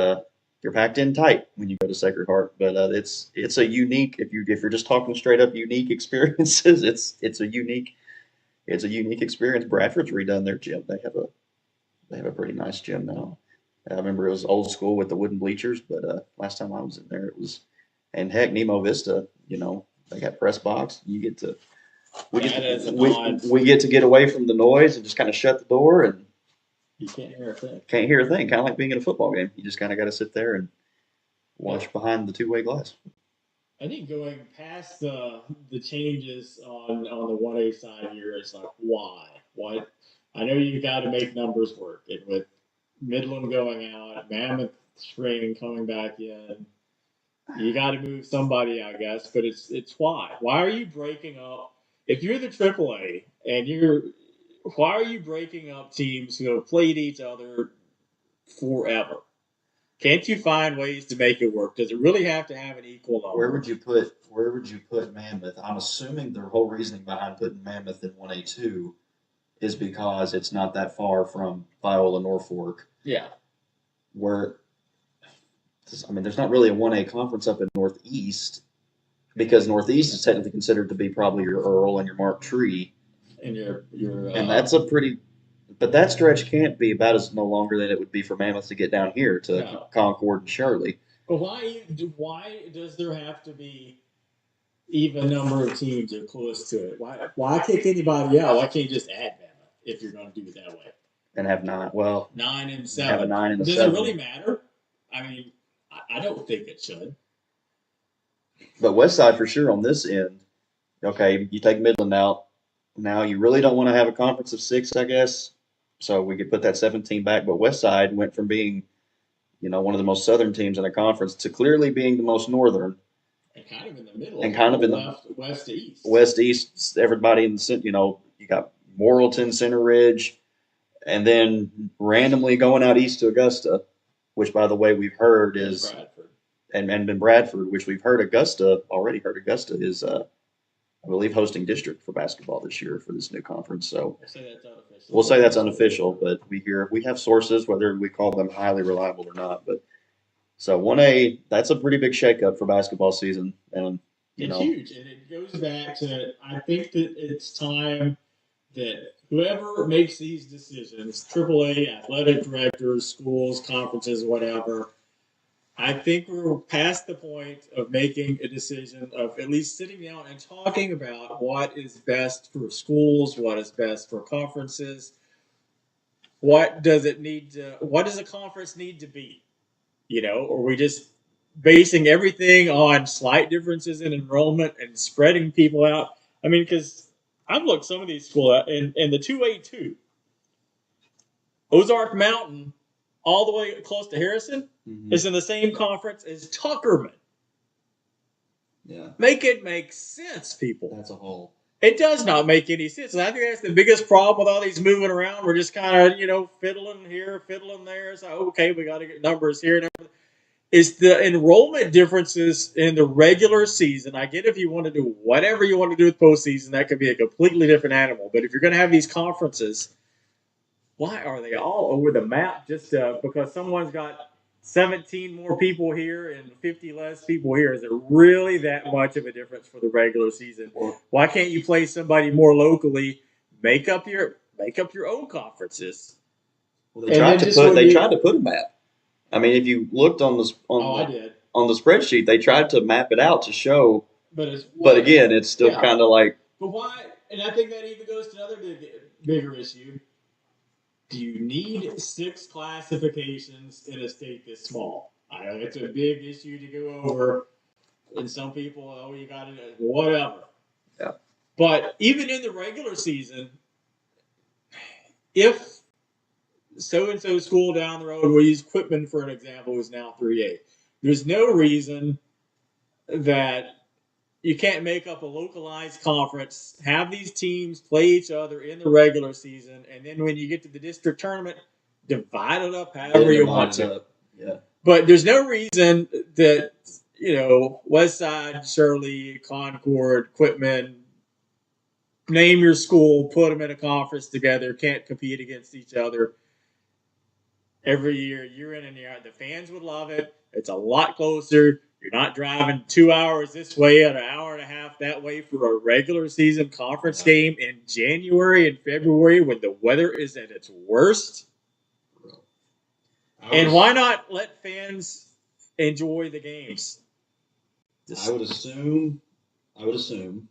you're packed in tight when you go to Sacred Heart, but it's a unique if you're just talking straight up unique experiences. It's a unique experience. Bradford's redone their gym. They have a pretty nice gym now. I remember it was old school with the wooden bleachers, but last time I was in there, it was, and heck, Nemo Vista, they got press box. You get to we get to get away from the noise and just kind of shut the door, and you can't hear a thing. Can't hear a thing. Kind of like being in a football game. You just kind of got to sit there and watch behind the two-way glass. I think going past the changes on the 1A side here, it's like, why? What? I know you got to make numbers work. And with Midland going out, Mammoth Spring coming back in, you got to move somebody, I guess. But it's why? Why are you breaking up? If you're the AAA and why are you breaking up teams who have played each other forever? Can't you find ways to make it work? Does it really have to have an equal number? Where would you put Mammoth? I'm assuming the whole reasoning behind putting Mammoth in 1A2 is because it's not that far from Viola Norfolk. Yeah. There's not really a 1A conference up in Northeast because Northeast is technically considered to be probably your Earl and your Mark Tree. And and that's a pretty. But that stretch can't be about as no longer than it would be for Mammoth to get down here to Concord and Shirley. But why does there have to be even number of teams or close to it? Why kick anybody out? Why can't you just add Mammoth if you're going to do it that way? And have 9. Well, 9 and 7. Have a 9 and a does 7. It really matter? I mean, I don't think it should. But Westside for sure on this end. Okay, you take Midland out. Now you really don't want to have a conference of 6, I guess. So we could put that 17 back, but Westside went from being, one of the most southern teams in a conference to clearly being the most northern. And kind of in the middle. And kind of in the west to east. West east, everybody in the, you got Morrilton, Center Ridge, and then randomly going out east to Augusta, which by the way we've heard is Bradford. And in Bradford, which we've heard Augusta is I believe hosting district for basketball this year for this new conference. So we'll say that's unofficial, but we have sources, whether we call them highly reliable or not. But so 1A, that's a pretty big shakeup for basketball season, and it's huge, and it goes back to I think that it's time that whoever makes these decisions, AAA, athletic directors, schools, conferences, whatever. I think we're past the point of making a decision of at least sitting down and talking about what is best for schools, what is best for conferences, what does a conference need to be? Or are we just basing everything on slight differences in enrollment and spreading people out? I mean, because I've looked some of these schools in the 2A2, Ozark Mountain, all the way close to Harrison, is in the same conference as Tuckerman. Yeah. Make it make sense, people. That's a whole. It does not make any sense. And I think that's the biggest problem with all these moving around. We're just kind of, fiddling here, fiddling there. So, okay, we got to get numbers here and everything. It's the enrollment differences in the regular season. I get if you want to do whatever you want to do with postseason, that could be a completely different animal. But if you're going to have these conferences, why are they all over the map just because someone's got 17 more people here and 50 less people here? Is it really that much of a difference for the regular season? Why can't you play somebody more locally? Make up your own conferences. Well, they tried to put a map. I mean, if you looked on the spreadsheet, they tried to map it out to show. But again, it's still kind of like. But why? And I think that even goes to another bigger issue. Do you need 6 classifications in a state this small? I know it's a big issue to go over, and some people, you got to whatever. Yeah. But even in the regular season, if so-and-so school down the road, we'll use Quitman for an example, who's now 3A. There's no reason that you can't make up a localized conference, have these teams play each other in the regular season, and then when you get to the district tournament, divide it up however you want to. Yeah. But there's no reason that, Westside, Shirley, Concord, Quitman, name your school, put them in a conference together, can't compete against each other every year in and year out. The fans would love it. It's a lot closer. You're not driving 2 hours this way and an hour and a half that way for a regular season conference game in January and February when the weather is at its worst. And why not let fans enjoy the games? I would assume, assuming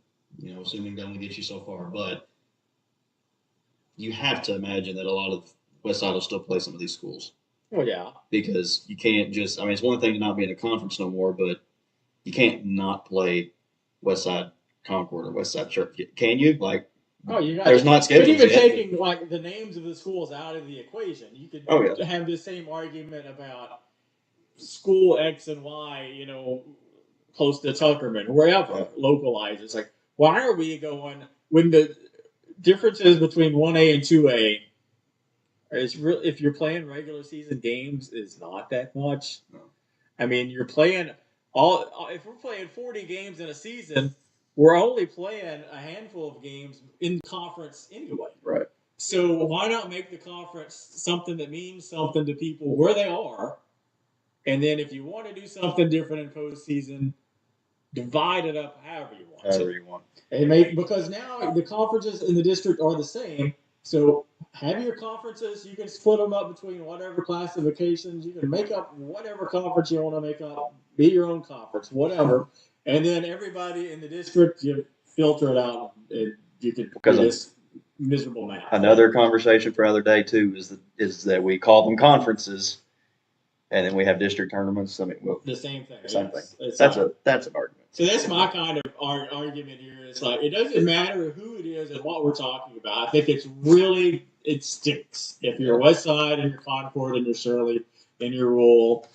that only gets you so far, but you have to imagine that a lot of Westside will still play some of these schools. Well, yeah. Because you can't just, it's one thing to not be in a conference no more, but you can't not play Westside Concord or Westside Church. Can you? There's not schedules. But even yet. taking the names of the schools out of the equation, you could have the same argument about school X and Y, close to Tuckerman, wherever, localized. It's like, why are we going when the differences between 1A and 2A is if you're playing regular season games is not that much. No. You're playing if we're playing 40 games in a season, we're only playing a handful of games in conference anyway. Right. So why not make the conference something that means something to people where they are? And then if you want to do something different in postseason, divide it up however you want. However you want. And because now the conferences in the district are the same. So have your conferences. You can split them up between whatever classifications. You can make up whatever conference you want to make up. Be your own conference, whatever. And then everybody in the district, you filter it out, and you can do this miserable math. Another conversation for another day too is that we call them conferences, and then we have district tournaments. The same thing. Same thing. That's an argument. So that's my kind of argument here. It's like it doesn't matter who it is and what we're talking about. I think it stinks if you're West Side and you're Concord and you're Shirley and you're Rural.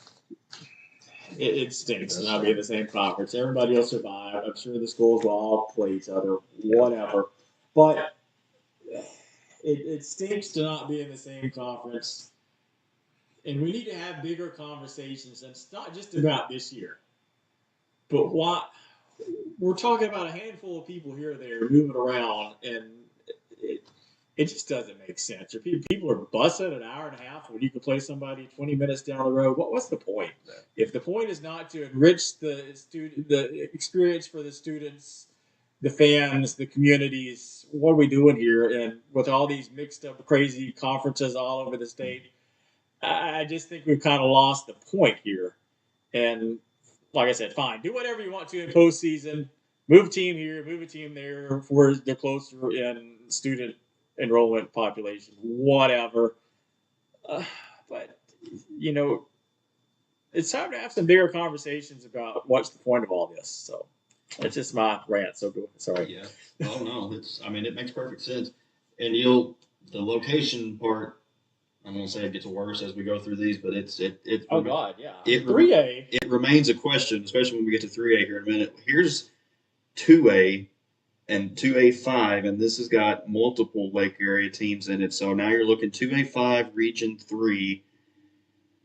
It stinks to not be in the same conference. Everybody will survive. I'm sure the schools will all play each other, whatever. But it stinks to not be in the same conference. And we need to have bigger conversations. And it's not just about this year. But we're talking about a handful of people here or there moving around, and it just doesn't make sense. People are busing an hour and a half when you can play somebody 20 minutes down the road. What's the point? If the point is not to enrich the experience for the students, the fans, the communities, what are we doing here? And with all these mixed up, crazy conferences all over the state, I just think we've kind of lost the point here. And like I said, fine, do whatever you want to in postseason. Move a team here, move a team there, where they're closer in student enrollment population, whatever. But it's time to have some bigger conversations about what's the point of all this. So that's just my rant. So go. Sorry. Yeah. Oh no, it makes perfect sense. And the location part, I'm gonna say it gets worse as we go through these, but oh God, yeah. 3A. It remains a question, especially when we get to 3A here in a minute. Here's 2A and 2A5, and this has got multiple Lake area teams in it. So now you're looking 2A5 Region 3.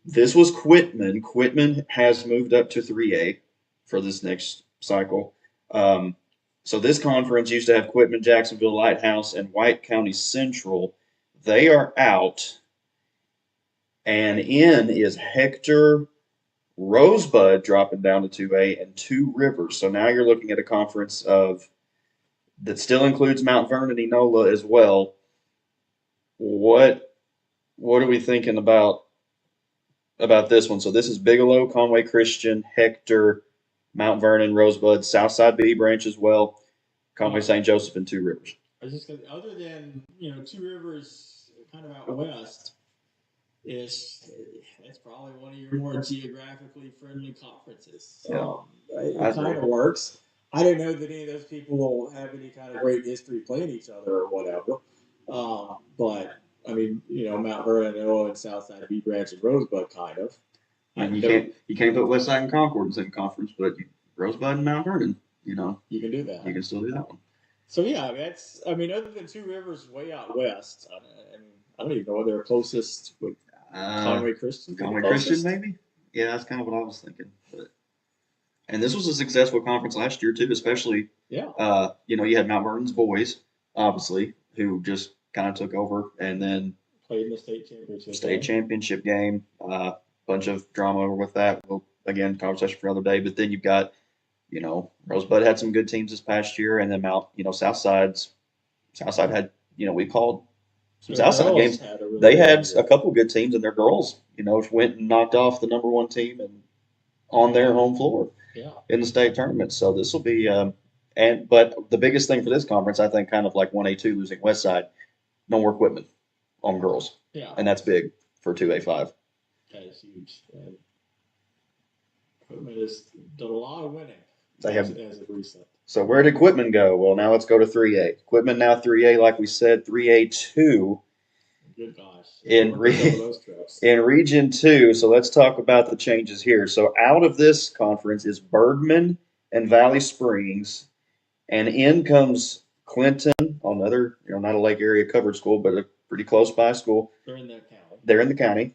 This was Quitman. Quitman has moved up to 3A for this next cycle. So this conference used to have Quitman, Jacksonville Lighthouse, and White County Central. They are out. And in is Hector, Rosebud dropping down to 2A, and Two Rivers. So now you're looking at a conference that still includes Mount Vernon, Enola as well. What are we thinking about this one? So this is Bigelow, Conway Christian, Hector, Mount Vernon, Rosebud, Southside B branch as well, Conway St. Joseph, and Two Rivers. I was just gonna, other than Two Rivers, kind of out west. That's probably one of your more geographically friendly conferences. It kind of works. I don't know that any of those people will have any kind of great history playing each other or whatever. But I mean, Mount Vernon, and Southside, Bee Branch, and Rosebud, kind of. And you can't put Westside and Concord in the same conference, but Rosebud and Mount Vernon, you can do that. You can still do that one. So yeah, other than Two Rivers way out west, I don't even know where they're closest with Conway Christian. Conway Christian, maybe. Yeah, that's kind of what I was thinking. And this was a successful conference last year too, especially. Yeah. You had Mount Vernon's boys, obviously, who just kind of took over, and then played in the state championship game. Bunch of drama over with that. Well, again, conversation for another day. But then you've got, Rosebud had some good teams this past year, and then Southside had, we called some Southside games. They had a couple good teams, and their girls, went and knocked off the number one team and on their home floor in the state tournament. So this will be, but the biggest thing for this conference, I think, kind of like 1A2 losing Westside, no more equipment on girls. Yeah. And that's big for 2A5. That is huge. Equipment has done a lot of winning. They have, as of recent. So where did equipment go? Well, now let's go to 3A. Equipment now 3A, like we said, 3A2. Good gosh. In Region 2. So let's talk about the changes here. So out of this conference is Bergman and Valley Springs, and in comes Clinton, another, not a Lake area covered school, but a pretty close by school. They're in the county.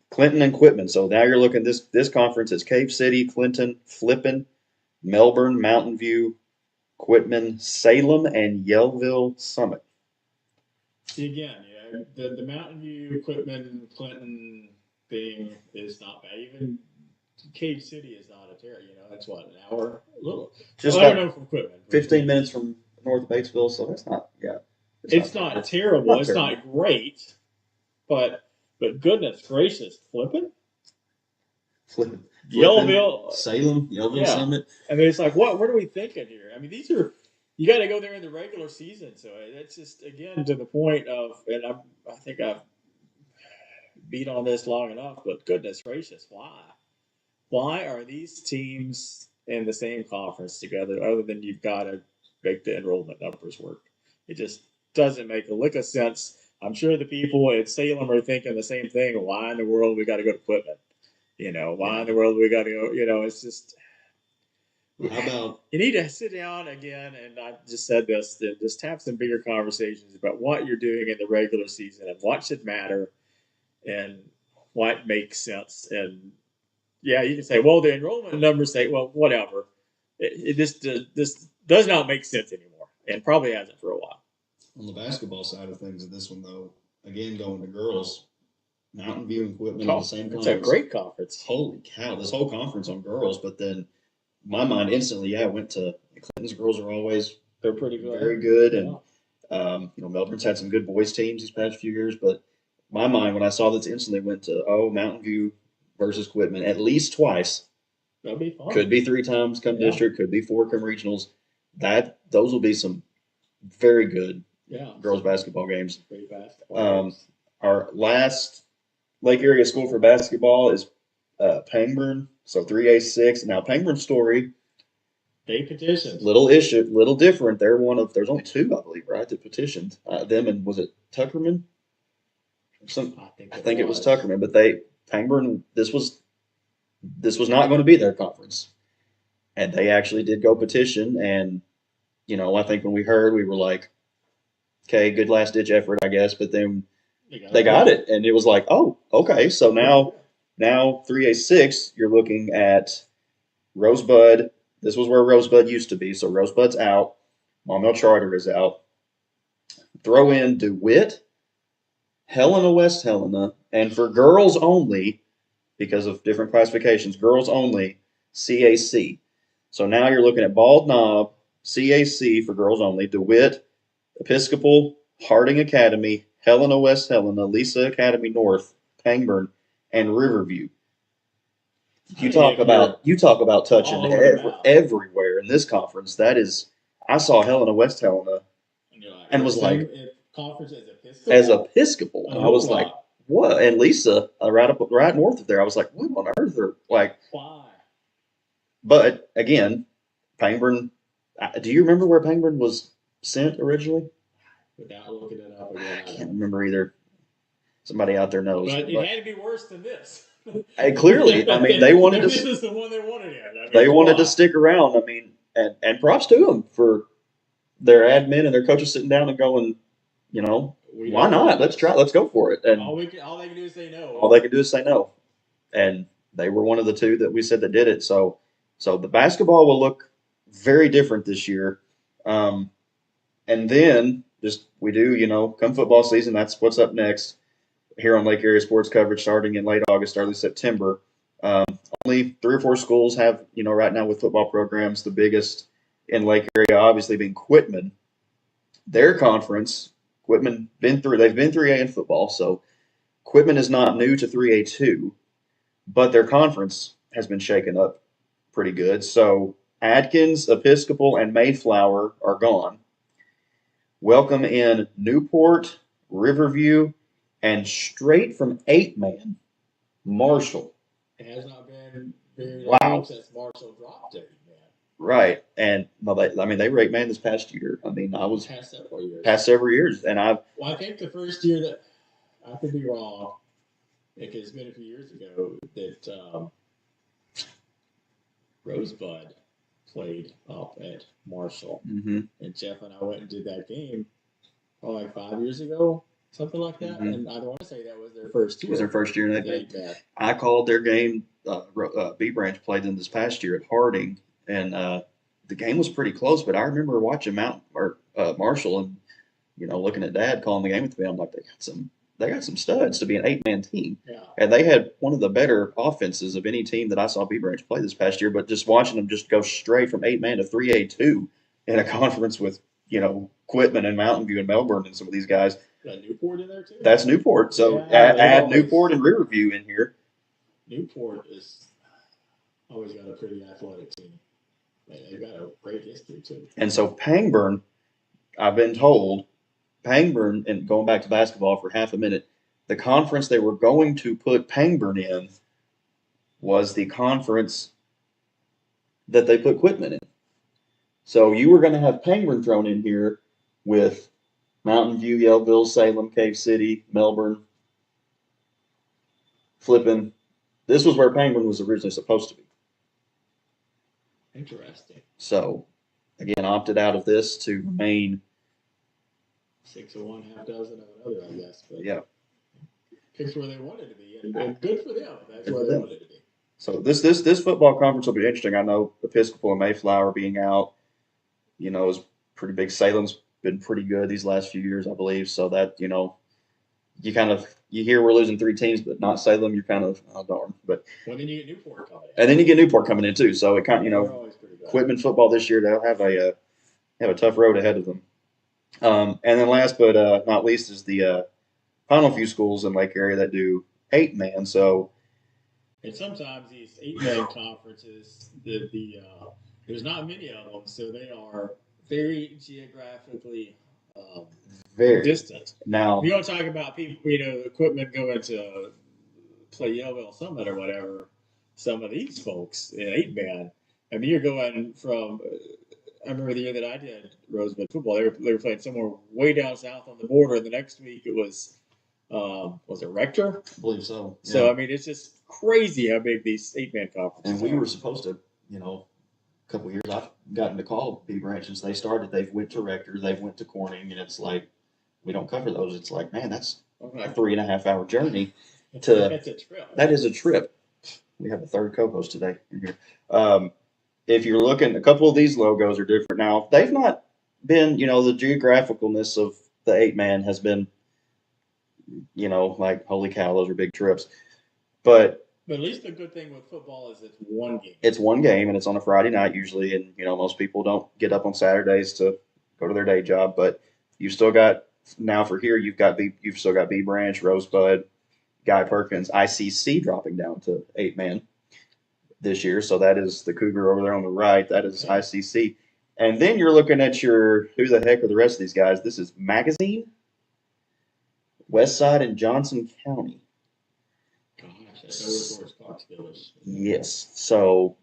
Clinton and Quitman. So now you're looking, this conference is Cave City, Clinton, Flippin, Melbourne, Mountain View, Quitman, Salem, and Yellville Summit. See, again, the Mountain View, Quitman, Clinton thing is not bad. Even Cave City is not a terror. That's what, an hour? A little. Just I don't know from Quitman. 15 minutes from North Batesville, so that's not, It's not terrible. It's not great, but goodness gracious, Flippin? Yellville, Salem, Yellville Summit. I mean, it's like, what are we thinking here? I mean, these are, you got to go there in the regular season. So that's just, again, to the point of, and I think I've beat on this long enough, but goodness gracious, why? Why are these teams in the same conference together other than you've got to make the enrollment numbers work? It just doesn't make a lick of sense. I'm sure the people at Salem are thinking the same thing. Why in the world we got to go to Quitman? Why in the world we got to go? It's just. How about you need to sit down again, and I just said this, just have some bigger conversations about what you're doing in the regular season and what should matter and what makes sense. And yeah, you can say, well, the enrollment numbers say, well, whatever. This does not make sense anymore, and probably hasn't for a while. On the basketball side of things, in this one though, again going to girls, Mountain View and Quitman in the same conference. It's a great conference. Holy cow, this whole conference on girls. But then my mind instantly, went to Clinton's girls are always they're pretty good, very good, and Melbourne's had some good boys teams these past few years. But my mind when I saw this instantly went to Mountain View versus Quitman at least twice. That'd be fun. Could be 3 times come district, could be 4 come regionals. Those will be some very good girls basketball games. Great basketball games. Our last Lake area school for basketball is Pangburn, so 3A6. Now Pangburn's story, they petitioned. Little different. They're there's only 2, I believe, right, that petitioned. Them and was it Tuckerman? I think it was Tuckerman, but Pangburn, this was not going to be their conference. And they actually did go petition, and I think when we heard, we were like, okay, good last ditch effort, I guess, but then they got it, and it was like, oh, okay. So now 3A6, you're looking at Rosebud. This was where Rosebud used to be, so Rosebud's out. Maumelle Charter is out. Throw in DeWitt, Helena West Helena, and for girls only, because of different classifications, girls only, CAC. So now you're looking at Bald Knob, CAC for girls only, DeWitt, Episcopal, Harding Academy, Helena West Helena, Lisa Academy North, Pangburn, and Riverview. You talk about touching everywhere in this conference. That is, I saw Helena West Helena and was like, conference as Episcopal, and I was like, what? And Lisa, right north of there, I was like, what on earth? Or like, why? But again, Pangburn. Do you remember where Pangburn was sent originally? Without looking it up again, I can't remember either. somebody out there knows. But it had to be worse than this. And clearly, I mean, they wanted This to. is the one they wanted in. I mean, They come wanted to on. stick around. I mean, and props to them for their admin and their coaches sitting down and going, you know, We why don't not? Let's try. Let's go for it. And All they can do is say no. all they can do is say no. And they were one of the two that we said that did it. So the basketball will look very different this year. And then just we do, you know, come football season, that's what's up next here on Lake Area Sports Coverage starting in late August, early September. Only 3 or 4 schools have, you know, right now with football programs, the biggest in Lake Area obviously being Quitman. Their conference, Quitman they've been 3A in football, so Quitman is not new to 3A2, but their conference has been shaken up pretty good. So Adkins, Episcopal, and Mayflower are gone. Welcome in Newport, Riverview, and straight from 8-man, Marshall. It has not been very Wow. long since Marshall dropped it, man. Right. And well, they were 8-man this past year. I mean, I was Past several years. past several years, and Well, I think the first year that I could be wrong, because it's been a few years ago that Rosebud played up at Marshall, Mhm. and Jeff and I went and did that game, probably like 5 years ago, something like that. Mhm. And I want to say that was their first It year. was their first year in They 8-man. did that. I called their game. B Branch played them this past year at Harding, and the game was pretty close. But I remember watching Marshall, and you know, looking at Dad calling the game with me. I'm like, they got some studs to be an 8-man team, Yeah. and they had one of the better offenses of any team that I saw B Branch play this past year. But just watching them just go straight from 8-man to 3A2 in a conference with, you know, Quitman and Mountain View and Melbourne and some of these guys. Got Newport in there too. That's Newport. So Yeah, add they've always- Newport and Riverview in here. Newport is always got a pretty athletic team. They've got a great history too. And so Pangburn, I've been told, Pangburn, and going back to basketball for half a minute, the conference they were going to put Pangburn in was the conference that they put Quitman in. So you were going to have Pangburn thrown in here with Mountain View, Yellville, Salem, Cave City, Melbourne, flipping. This was where Pangburn was originally supposed to be. Interesting. So, again, opted out of this to remain. 6 of one, half dozen of another, I guess. But Yeah. picked where they wanted to be, and good for them. That's Good where for they them. wanted to be. So this football conference will be interesting. I know Episcopal and Mayflower being out, you know, is pretty big. Salem's been pretty good these last few years, I believe. So that, you know, you hear we're losing 3 teams, but not Salem. You're kind of, oh darn. But Well, then you get Newport coming in. and then you get Newport coming in too. So it kind of, you They're know, always pretty good. Quitman football this year, they'll have a tough road ahead of them. And then last but not least is the final few schools in Lake Area that do 8-man. So And sometimes these 8-man conferences, there's not many of them, so they are very geographically very distant. now, You don't talk about people, you know, equipment going to play Yellville Summit or whatever. Some of these folks in 8-man, I mean, you're going from. I remember the year that I did Rosebud football. They were playing somewhere way down south on the border, and the next week it was it Rector? I believe so. So I mean, it's just crazy how big these 8-man conferences And we are. were supposed to, you know, a couple of years I've gotten to call B Branch since they started. They've went to Rector, they've went to Corning, and it's like we don't cover those. It's like, man, that's a Okay. 3.5-hour journey. That's to- a trip. That is a trip. We have a third co-host today in here. If you're looking, a couple of these logos are different. Now, they've not been, you know, the geographicalness of the 8-man has been, you know, like, holy cow, those are big trips. But But at least the good thing with football is it's one game. it's one game and it's on a Friday night usually, and you know most people don't get up on Saturdays to go to their day job. But you've still got now for here you've still got B Branch, Rosebud, Guy Perkins, ICC dropping down to 8-man this year. So that is the Cougar over there on the right. That is ICC, and then you're looking at your who the heck are the rest of these guys? This is Magazine, Westside, and Johnson County. Gosh, that's over towards Fox Village. Yes. So,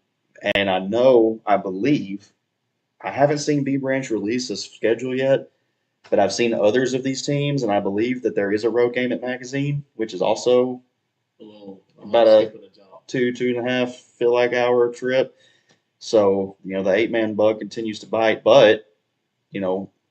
and I believe, I haven't seen B Branch release a schedule yet, but I've seen others of these teams, and I believe that there is a road game at Magazine, which is also about a 2.5 feel like hour trip. So, the 8-man bug continues to bite, but,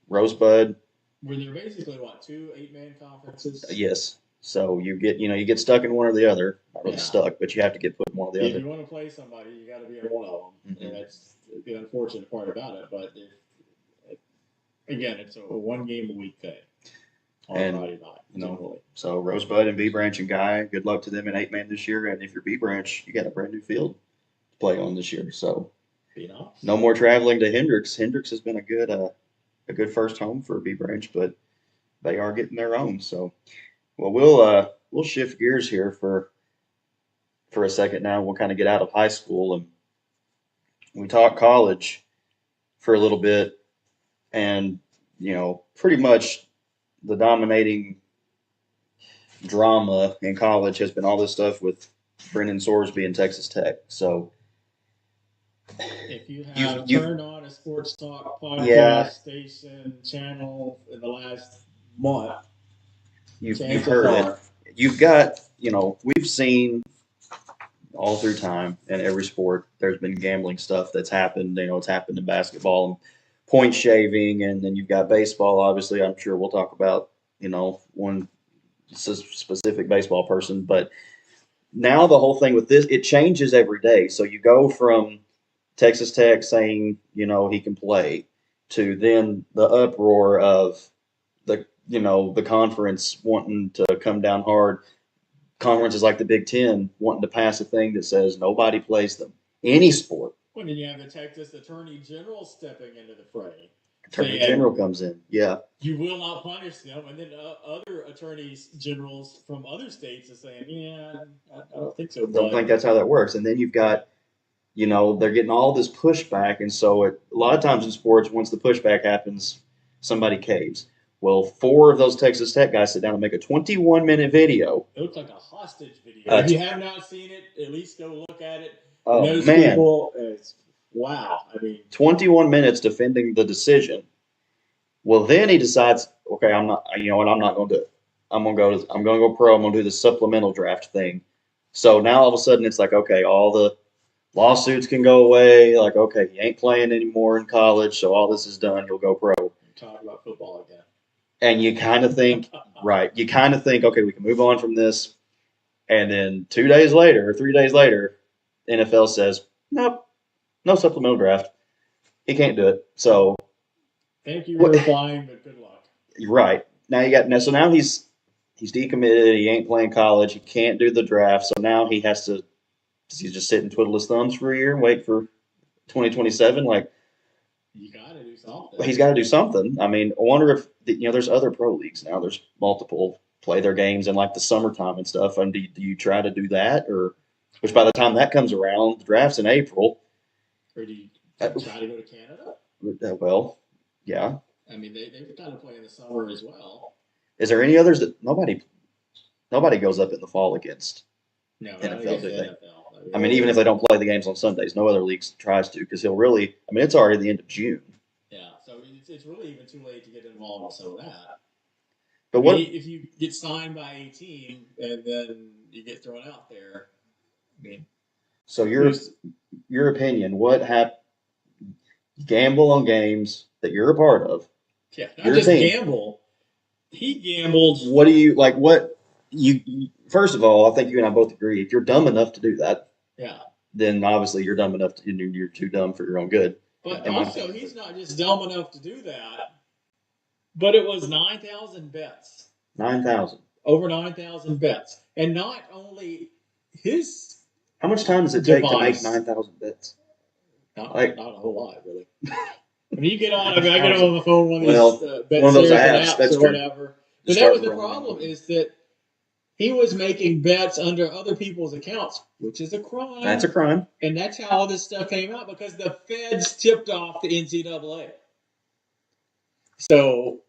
Rosebud. Were there basically, 2 8-man conferences? Yes. So you get stuck in one or the other. Not really stuck, but you have to get put in one or the other. If you want to play somebody, you got to be in one of them. Mm-hmm. And that's the unfortunate part about it. But again, it's a 1 game a week thing. On Friday night, so Rosebud and B Branch and Guy, good luck to them in 8-man this year. And if you're B Branch, you got a brand new field to play on this year. So no more traveling to Hendricks. Hendricks has been a good first home for B Branch, but they are getting their own. So, well, we'll shift gears here for a second now. We'll kind of get out of high school and we talk college for a little bit, and pretty much the dominating drama in college has been all this stuff with Brendan Sorsby and Texas Tech. So if you have turned on a sports talk podcast station channel in the last month, you've heard it. You've got, we've seen all through time in every sport, there's been gambling stuff that's happened. It's happened in basketball and point shaving, and then you've got baseball. Obviously, I'm sure we'll talk about, one specific baseball person. But now the whole thing with this, it changes every day. So you go from Texas Tech saying, he can play, to then the uproar of the conference wanting to come down hard. Conferences like the Big Ten wanting to pass a thing that says nobody plays them. Any sport. Well, then you have the Texas Attorney General stepping into the fray. Attorney General comes in, yeah. You will not punish them. And then other attorneys generals from other states are saying, I don't think so. Don't think that's how that works. And then you've got, they're getting all this pushback. And so a lot of times in sports, once the pushback happens, somebody caves. Well, 4 of those Texas Tech guys sit down and make a 21-minute video. It looks like a hostage video. If you have not seen it, at least go look at it. Oh, man. People, wow. 21 minutes defending the decision. Well, then he decides, okay, I'm not going to do it. I'm going to go pro. I'm going to do the supplemental draft thing. So now all of a sudden it's like, okay, all the lawsuits can go away. Like, okay, he ain't playing anymore in college. So all this is done. He'll go pro. Talk about football again. And you kind of think, right, okay, we can move on from this. And then 2 days later, or 3 days later, NFL says, nope, no supplemental draft. He can't do it. So thank you for replying, but good luck. Right. So now he's decommitted. He ain't playing college. He can't do the draft. So now he has to, does he just sit and twiddle his thumbs for a year and wait for 2027? Like, you got to do something. He's got to do something. I wonder if, there's other pro leagues now. There's multiple play their games in like the summertime and stuff. And do you try to do that? Or, which by the time that comes around, the draft's in April. Or do you try to go to Canada? Well, yeah. They've got to play in the summer as well. Is there any others that nobody goes up in the fall against? No, NFL, do they? NFL. Even if they don't play the games on Sundays, no other leagues tries to, because he'll really, it's already the end of June. Yeah, so it's really even too late to get involved in some of that. But what if you get signed by a team and then you get thrown out there? So your opinion, what happened? Gamble on games that you're a part of. Yeah, not just gamble. He gambled. What do you like? What you first of all, I think you and I both agree. If you're dumb enough to do that, then obviously you're dumb enough you're too dumb for your own good. But also, he's not just dumb enough to do that. But it was 9,000 bets. 9,000. Over 9,000 bets, and not only his. How much time does it take to make 9,000 bets? Not a whole lot, really. You get on. I get on the phone one of these one of those apps or whatever. But that was the problem: is that he was making bets under other people's accounts, which is a crime. That's a crime, and that's how all this stuff came out because the feds tipped off the NCAA. So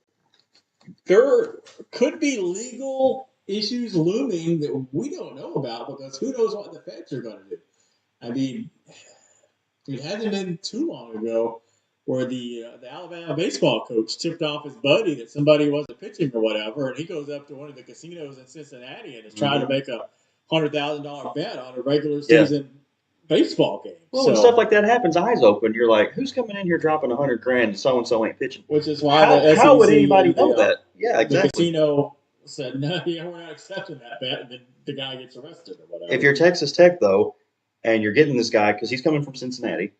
there could be legal issues looming that we don't know about because who knows what the feds are going to do. It hasn't been too long ago where the Alabama baseball coach tipped off his buddy that somebody wasn't pitching or whatever, and he goes up to one of the casinos in Cincinnati and is trying to make a $100,000 bet on a regular season baseball game. Well, when stuff like that happens, eyes open. You're like, who's coming in here dropping $100,000? So and so ain't pitching. Which is why how would anybody know that? Yeah, exactly. The casino said, no, yeah, we're not accepting that bet, and then the guy gets arrested or whatever. If you're Texas Tech, though, and you're getting this guy because he's coming from Cincinnati,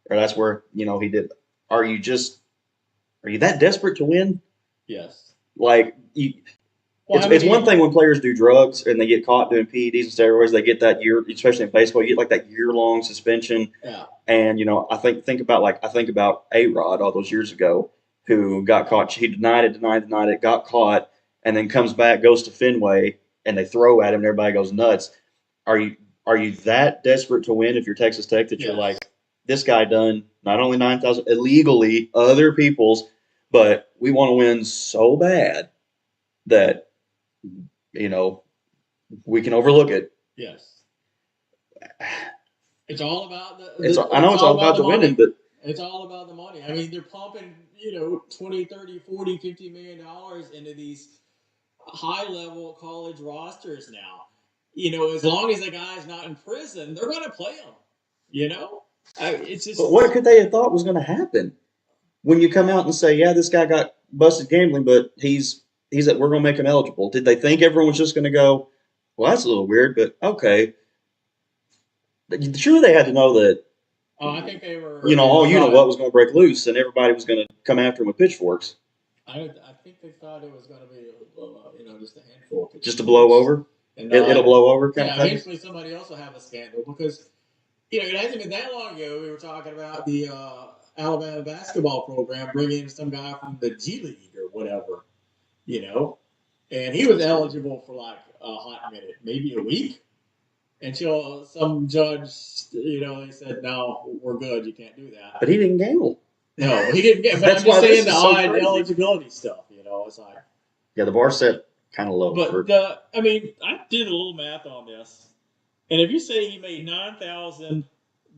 or that's where, he did. Are you that desperate to win? Yes. Like, it's one thing when players do drugs and they get caught doing PEDs and steroids. They get that year, especially in baseball, you get like that year-long suspension. Yeah. And, I think about A-Rod all those years ago who got caught. He denied it, got caught, and then comes back, goes to Fenway, and they throw at him and everybody goes nuts. Are you that desperate to win if you're Texas Tech that you're like, this guy done not only 9,000 illegally, other people's, but we want to win so bad that, we can overlook it. Yes. It's all about I know it's all about the winning, but it's all about the money. I mean, they're pumping, 20, 30, 40, $50 million into these high-level college rosters now. As long as the guy's not in prison, they're going to play him, It's just. But what could they have thought was going to happen when you come out and say, yeah, this guy got busted gambling, but we're going to make him eligible? Did they think everyone was just going to go, well, that's a little weird, but okay. Sure, they had to know that. Oh, I think they were. What was going to break loose, and everybody was going to come after him with pitchforks. I think they thought it was going to be, just a handful. Just to blow over. And it'll blow over. Eventually somebody else will have a scandal because, it hasn't been that long ago. We were talking about the Alabama basketball program bringing in some guy from the G League or whatever, and he was eligible for like a hot minute, maybe a week. Until some judge, they said, no, we're good. You can't do that. But he didn't gamble. No, he didn't gamble. But I'm just saying the odd eligibility stuff, it's like. Yeah, the bar set kind of low. But, I did a little math on this. And if you say he made 9,000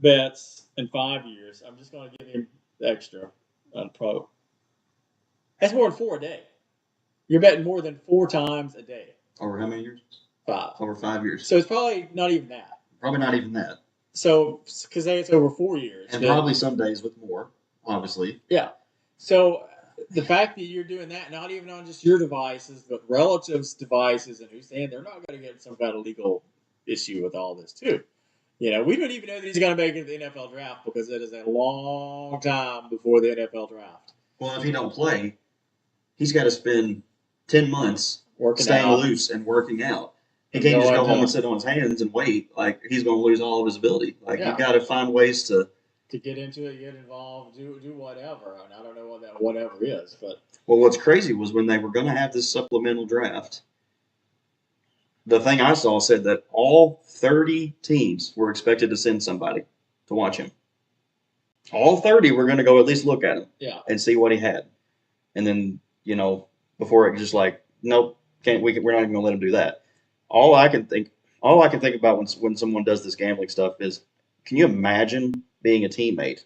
bets in 5 years, I'm just going to give him the extra on pro. That's more than 4 a day. You're betting more than 4 times a day. Over how many years? 5. Over 5 years. So it's probably not even that. Probably not even that. So, because it's over 4 years. And probably some days with more, obviously. Yeah. So the fact that you're doing that, not even on just your devices, but relatives' devices, and who's saying they're not going to get some kind of legal issue with all this, too. We don't even know that he's going to make it to the NFL draft because it is a long time before the NFL draft. Well, if he don't play, he's got to spend 10 months staying loose and working out. He can't just go home and sit on his hands and wait. Like, he's going to lose all of his ability. Like, you got to find ways to get into it, get involved, do whatever. And I don't know what that whatever is, but. Well, what's crazy was when they were going to have this supplemental draft, the thing I saw said that all 30 teams were expected to send somebody to watch him. All 30 were going to go at least look at him and see what he had. And then, before it was just like, nope, we're not even going to let him do that. All I can think about when someone does this gambling stuff is, can you imagine being a teammate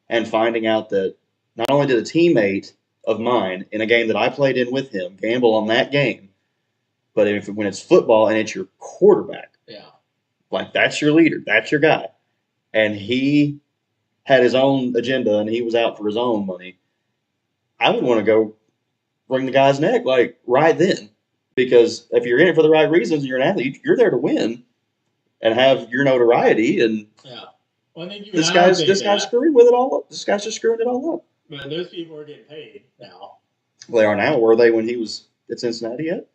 and finding out that not only did a teammate of mine in a game that I played in with him gamble on that game, but when it's football and it's your quarterback, like that's your leader, that's your guy, and he had his own agenda and he was out for his own money, I would want to go wring the guy's neck like right then. Because if you're in it for the right reasons and you're an athlete, you're there to win and have your notoriety. And well, I think this guy's screwing with it all up. This guy's just screwing it all up. But those people are getting paid now. Well, they are now. Were they when he was at Cincinnati yet?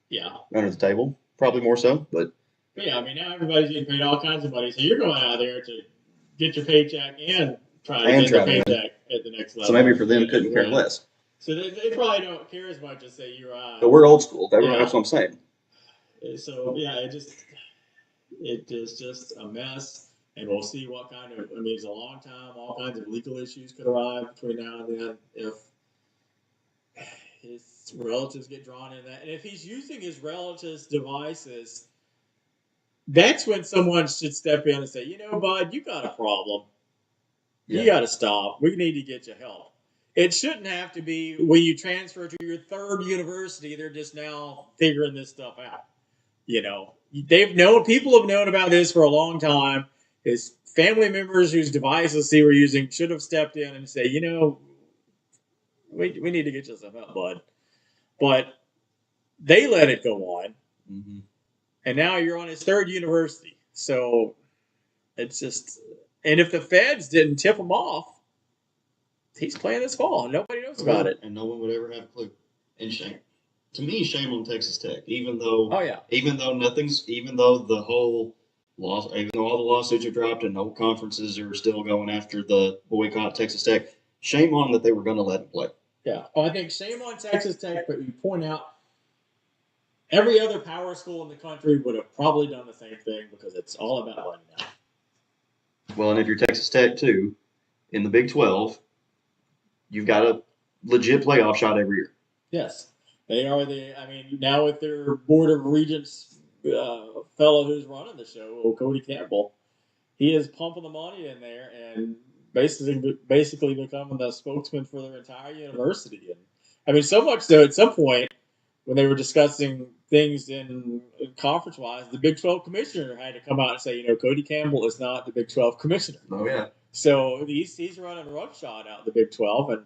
Yeah. Under the table. Probably more so. But now everybody's getting paid all kinds of money. So you're going out there to get your paycheck and try to get the paycheck at the next level. So maybe for them, couldn't care less. So they probably don't care as much as say you're on. But we're old school. That's what I'm saying. So it is just a mess, and we'll see what kind of. I mean, it's a long time. All kinds of legal issues could arrive between now and then if his relatives get drawn in that, and if he's using his relatives' devices, that's when someone should step in and say, bud, you got a problem. You got to stop. We need to get you help. It shouldn't have to be when you transfer to your third university. They're just now figuring this stuff out. People have known about this for a long time. His family members whose devices he were using should have stepped in and say, we need to get you some help, bud. But they let it go on. Mm-hmm. And now you're on his third university. So it's just, and if the feds didn't tip him off, he's playing this fall. Nobody knows about it. And no one would ever have a clue. And shame. To me, shame on Texas Tech. Even though the whole even though all the lawsuits are dropped and no conferences are still going after the boycott Texas Tech, shame on that they were going to let him play. Yeah. Oh, I think shame on Texas Tech, but you point out every other power school in the country would have probably done the same thing because it's all about money now. Well, and if you're Texas Tech too, in the Big 12, you've got a legit playoff shot every year. Yes. They are now with their Board of Regents fellow who's running the show, Cody Campbell, he is pumping the money in there and basically becoming the spokesman for their entire university. And so much so at some point when they were discussing things in conference-wise, the Big 12 commissioner had to come out and say, Cody Campbell is not the Big 12 commissioner. Oh, yeah. So he's running roughshod out the Big 12, and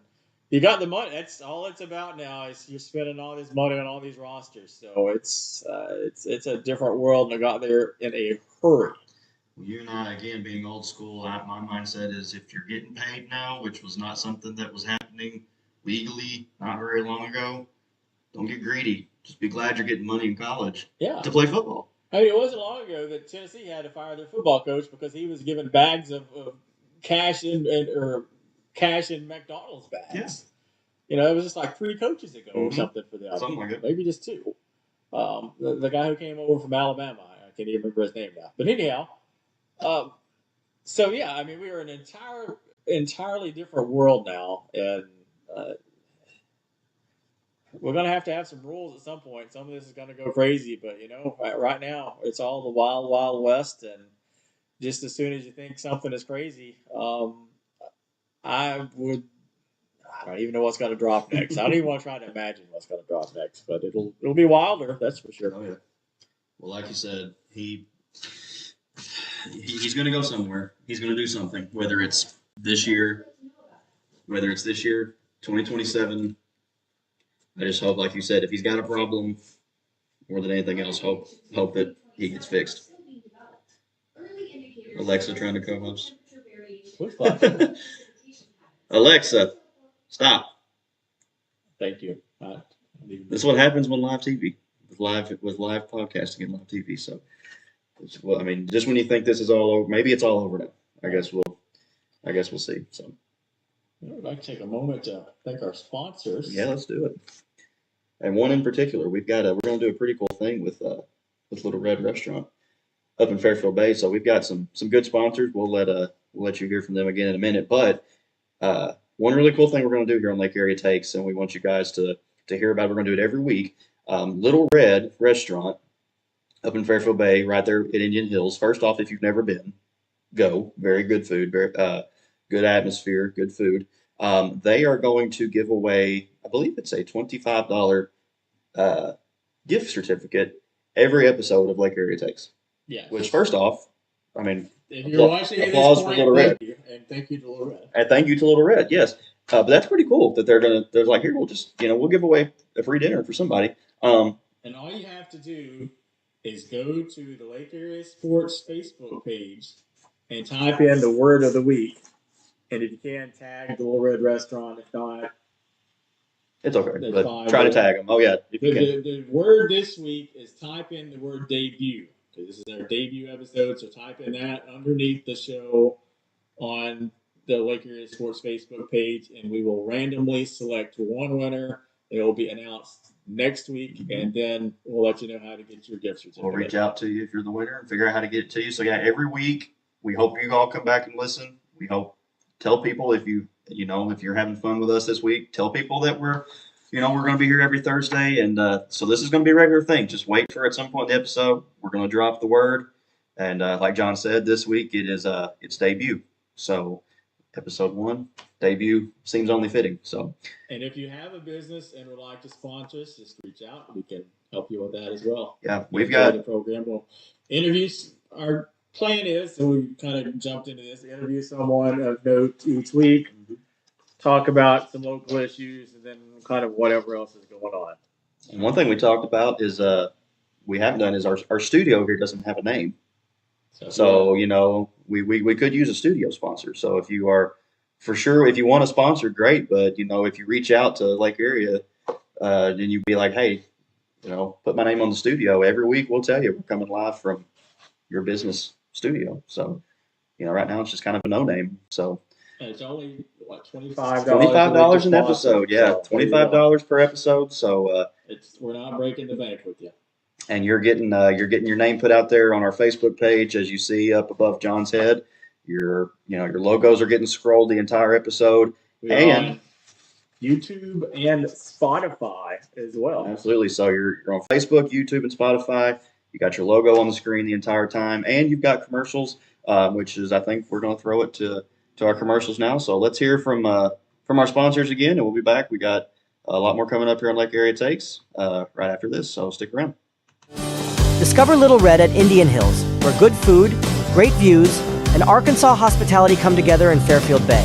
you got the money. That's all it's about now. Is you're spending all this money on all these rosters. So it's a different world, and I got there in a hurry. Well, you and I, again, being old school, my mindset is if you're getting paid now, which was not something that was happening legally not very long ago, don't get greedy. Just be glad you're getting money in college to play football. It wasn't long ago that Tennessee had to fire their football coach because he was giving bags of cash or cash in McDonald's bags. Yeah. It was just like 3 coaches ago or something for them. Something like it. Maybe just 2. The guy who came over from Alabama, I can't even remember his name now. But anyhow, we are in an entirely different world now, and we're going to have some rules at some point. Some of this is going to go crazy, but right now it's all the wild, wild west, and just as soon as you think something is crazy, I don't even know what's going to drop next. I don't even want to try to imagine what's going to drop next, but it'll be wilder, that's for sure. Oh yeah. Well, like you said, he's going to go somewhere. He's going to do something, whether it's this year, 2027. I just hope, like you said, if he's got a problem, more than anything else, hope that he gets fixed. Alexa trying to co-host. Which button? Alexa, stop. Thank you. That's what happens when live TV, with live podcasting and live TV. So, just when you think this is all over, maybe it's all over now. I guess we'll see. So, I'd like to take a moment to thank our sponsors. Yeah, let's do it. And one in particular, we're going to do a pretty cool thing with Little Red Restaurant up in Fairfield Bay. So we've got some good sponsors. We'll let you hear from them again in a minute. But one really cool thing we're going to do here on Lake Area Takes, and we want you guys to hear about it. We're going to do it every week. Little Red Restaurant up in Fairfield Bay, right there at Indian Hills. First off, if you've never been, go. Very good food, very good atmosphere, good food. They are going to give away, I believe it's a $25 gift certificate every episode of Lake Area Takes. Yeah. Which, first off, if you're watching applause for Little Red. And thank you to Little Red. And thank you to Little Red, yes. But that's pretty cool that they're like, here, we'll give away a free dinner for somebody. And all you have to do is go to the Lake Area Sports Facebook page and type in the word of the week. And if you can, tag the Little Red Restaurant. If not, it's okay. But try to tag them. Oh, yeah. The word this week is type in the word debut. Because this is our debut episode. So type in that underneath the show on the Lake Area Sports Facebook page. And we will randomly select one winner. It will be announced next week. Mm-hmm. And then we'll let you know how to get your gift certificate. We'll reach out to you if you're the winner and figure out how to get it to you. So, yeah, every week, we hope you all come back and listen. We hope. Tell people if you're having fun with us this week, tell people that we're going to be here every Thursday. And so this is going to be a regular thing. Just wait for at some point in the episode, we're going to drop the word. And like John said, this week it's debut. So episode 1 debut seems only fitting. So, And if you have a business and would like to sponsor us, just reach out. We can help you with that as well. yeah, we've Enjoy got the program. Well, interviews. Our plan is, so we kind of jumped into this, interview someone of note each week, talk about some local issues, and then kind of whatever else is going on. and one thing we talked about is we haven't done is our studio here doesn't have a name. So, you know, we could use a studio sponsor. So if you are, for sure, if you want to sponsor, great. But, you know, if you reach out to Lake Area, then you'd be like, hey, you know, put my name on the studio. Every week we'll tell you we're coming live from your business studio. So, you know, right now it's just kind of a no name. So And it's only, what, $25? $25 an episode. Yeah, $25 per episode. So we're not breaking the bank with you. and you're getting your name put out there on our Facebook page, as you see up above John's head. Your logos are getting scrolled the entire episode. And YouTube and Spotify as well. Absolutely. So you're on Facebook, YouTube, and Spotify. You got your logo on the screen the entire time, and you've got commercials, which is, I think we're going to throw it to our commercials now. So let's hear from our sponsors again, and we'll be back. We got a lot more coming up here on Lake Area Takes right after this. So stick around. Discover Little Red at Indian Hills, where good food, great views, and Arkansas hospitality come together in Fairfield Bay.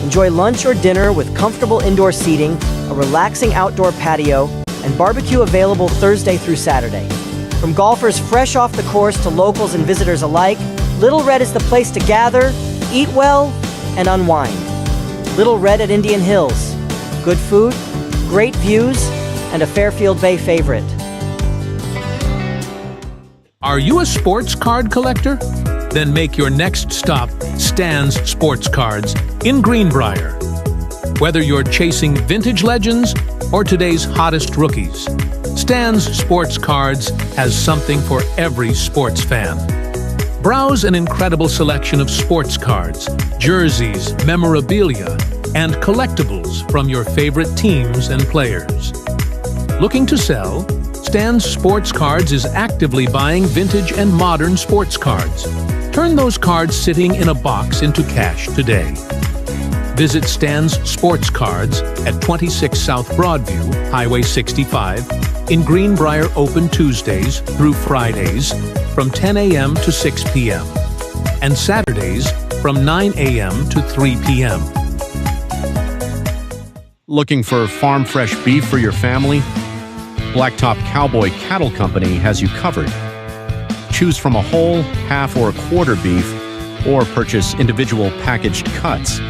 Enjoy lunch or dinner with comfortable indoor seating, a relaxing outdoor patio, and barbecue available Thursday through Saturday. From golfers fresh off the course to locals and visitors alike, Little Red is the place to gather, eat well, and unwind. Little Red at Indian Hills. Good food, great views, and a Fairfield Bay favorite. Are you a sports card collector? Then make your next stop Stan's Sports Cards in Greenbrier. Whether you're chasing vintage legends or today's hottest rookies, Stan's Sports Cards has something for every sports fan. Browse an incredible selection of sports cards, jerseys, memorabilia, and collectibles from your favorite teams and players. Looking to sell? Stan's Sports Cards is actively buying vintage and modern sports cards. Turn those cards sitting in a box into cash today. Visit Stan's Sports Cards at 26 South Broadview, Highway 65, in Greenbrier, open Tuesdays through Fridays from 10 a.m. to 6 p.m. and Saturdays from 9 a.m. to 3 p.m. Looking for farm fresh beef for your family? Blacktop Cowboy Cattle Company has you covered. Choose from a whole, half, or a quarter beef, or purchase individual packaged cuts.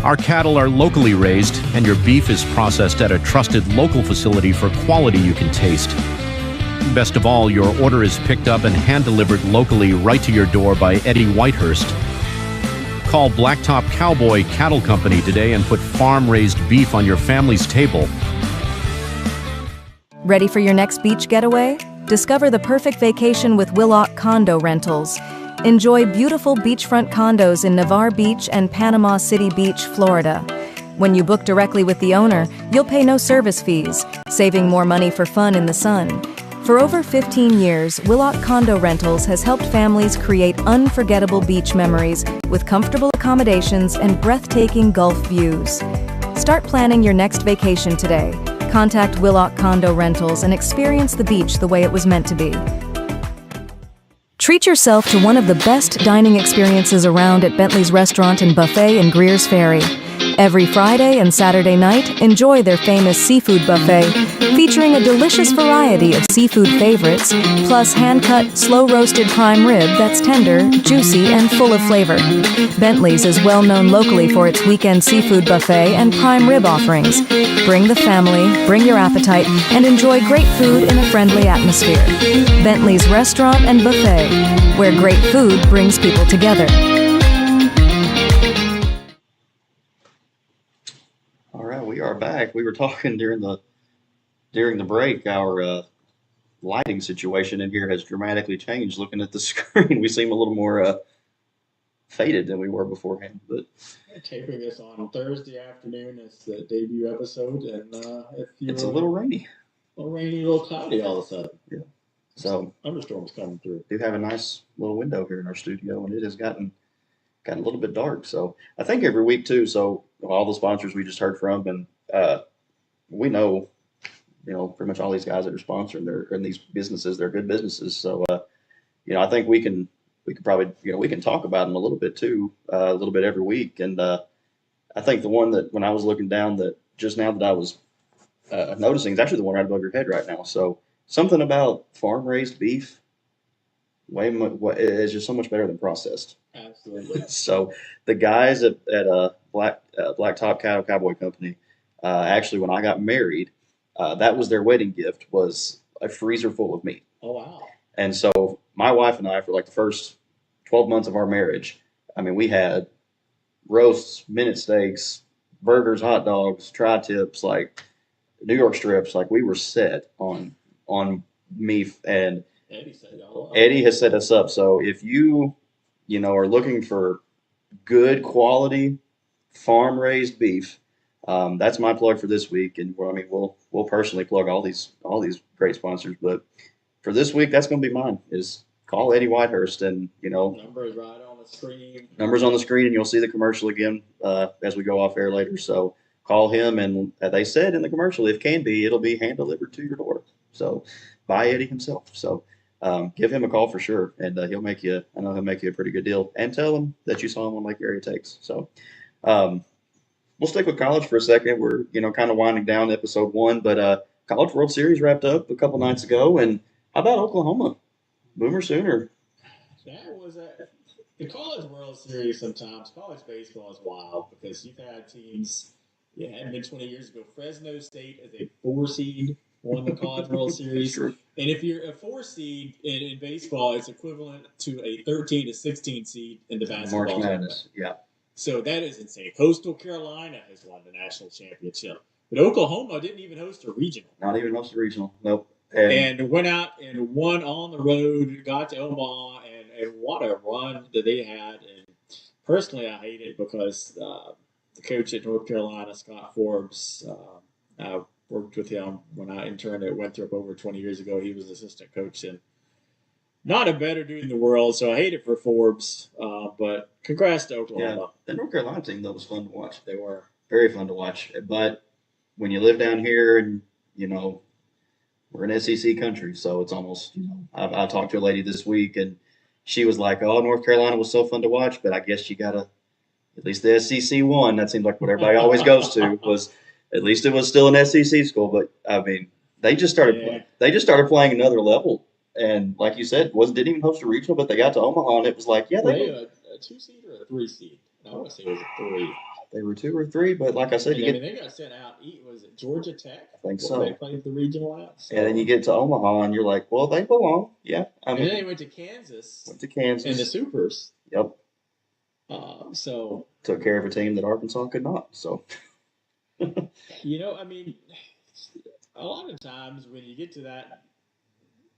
Our cattle are locally raised, and your beef is processed at a trusted local facility for quality you can taste. Best of all, your order is picked up and hand-delivered locally right to your door by Eddie Whitehurst. Call Blacktop Cowboy Cattle Company today and put farm-raised beef on your family's table. Ready for your next beach getaway? Discover the perfect vacation with Willock Condo Rentals. Enjoy beautiful beachfront condos in Navarre Beach and Panama City Beach, Florida. When you book directly with the owner, you'll pay no service fees, saving more money for fun in the sun. For over 15 years, Willock Condo Rentals has helped families create unforgettable beach memories with comfortable accommodations and breathtaking Gulf views. Start planning your next vacation today. Contact Willock Condo Rentals and experience the beach the way it was meant to be. Treat yourself to one of the best dining experiences around at Bentley's Restaurant and Buffet in Greers Ferry. Every Friday and Saturday night, enjoy their famous seafood buffet, featuring a delicious variety of seafood favorites, plus hand-cut, slow-roasted prime rib that's tender, juicy, and full of flavor. Bentley's is well known locally for its weekend seafood buffet and prime rib offerings. Bring the family, bring your appetite, and enjoy great food in a friendly atmosphere. Bentley's Restaurant and Buffet, where great food brings people together. All right, we are back. We were talking during the break. Our lighting situation in here has dramatically changed. Looking at the screen, we seem a little more faded than we were beforehand. But Taping this on Thursday afternoon. It's the debut episode, and it's a little rainy. A little cloudy all of a sudden. Yeah. So thunderstorms coming through. We do have a nice little window here in our studio, and it has gotten got a little bit dark. So I think every week too. So all the sponsors we just heard from, and we know, pretty much all these guys that are sponsoring, they're in these businesses. They're good businesses. So I think we can probably we can talk about them a little bit too, a little bit every week. And I think the one that when I was looking down that just now that I was noticing is actually the one right above your head right now. So something about farm raised beef is just so much better than processed. Absolutely. So the guys at Blacktop Cattle Cowboy Company, actually when I got married, that was their wedding gift, was a freezer full of meat. Oh wow. And so my wife and I, for like the first 12 months of our marriage, I mean, we had roasts, minute steaks, burgers, hot dogs, tri-tips, like New York strips. Like we were set on meat. And Eddie has set us up. So if you are looking for good quality farm raised beef, that's my plug for this week. And we'll personally plug all these great sponsors, but for this week, that's going to be mine. Is call Eddie Whitehurst, and numbers right on the screen. Numbers on the screen, and you'll see the commercial again as we go off air later. So call him, and they said in the commercial, if can be, it'll be hand delivered to your door. So by Eddie himself. So give him a call for sure, and he'll make you. I know he'll make you a pretty good deal, and tell him that you saw him on Lake Area Takes. So we'll stick with college for a second. We're kind of winding down episode 1, but College World Series wrapped up a couple nights ago, and how about Oklahoma? Boomer Sooner. That was the College World Series. Sometimes college baseball is wild because you've had teams. Yeah, it had been 20 years ago. Fresno State as a 4 seed won the College World Series. Sure. And if you're a 4 seed in baseball, it's equivalent to a 13 to 16 seed in the basketball March tournament. Madness. Yeah. So that is insane. Coastal Carolina has won the national championship, but Oklahoma didn't even host a regional. Not even host a regional. Nope. And went out and won on the road, got to Omaha, and what a run that they had. And personally, I hate it because the coach at North Carolina, Scott Forbes, I worked with him when I interned at Winthrop over 20 years ago. He was assistant coach and not a better dude in the world, so I hate it for Forbes. But congrats to Oklahoma. Yeah, the North Carolina team, though, was fun to watch. They were very fun to watch. But when you live down here and, we're an SEC country, so it's almost, I talked to a lady this week, and she was like, oh, North Carolina was so fun to watch, but I guess you got to, at least the SEC won. That seems like what everybody always goes to, was at least it was still an SEC school. But, I mean, they just started playing another level. And like you said, didn't even host a regional, but they got to Omaha, and it was like, were they a 2 seed or a 3 seed? I want to say it was a 3. They were 2 or 3, but like I said, they got sent out. Was it Georgia Tech? I think so. They played the regional out. So. And then you get to Omaha, and you're like, well, they belong. Yeah. And then they went to Kansas. In the Supers. Yep. So took care of a team that Arkansas could not. So. I mean, a lot of times when you get to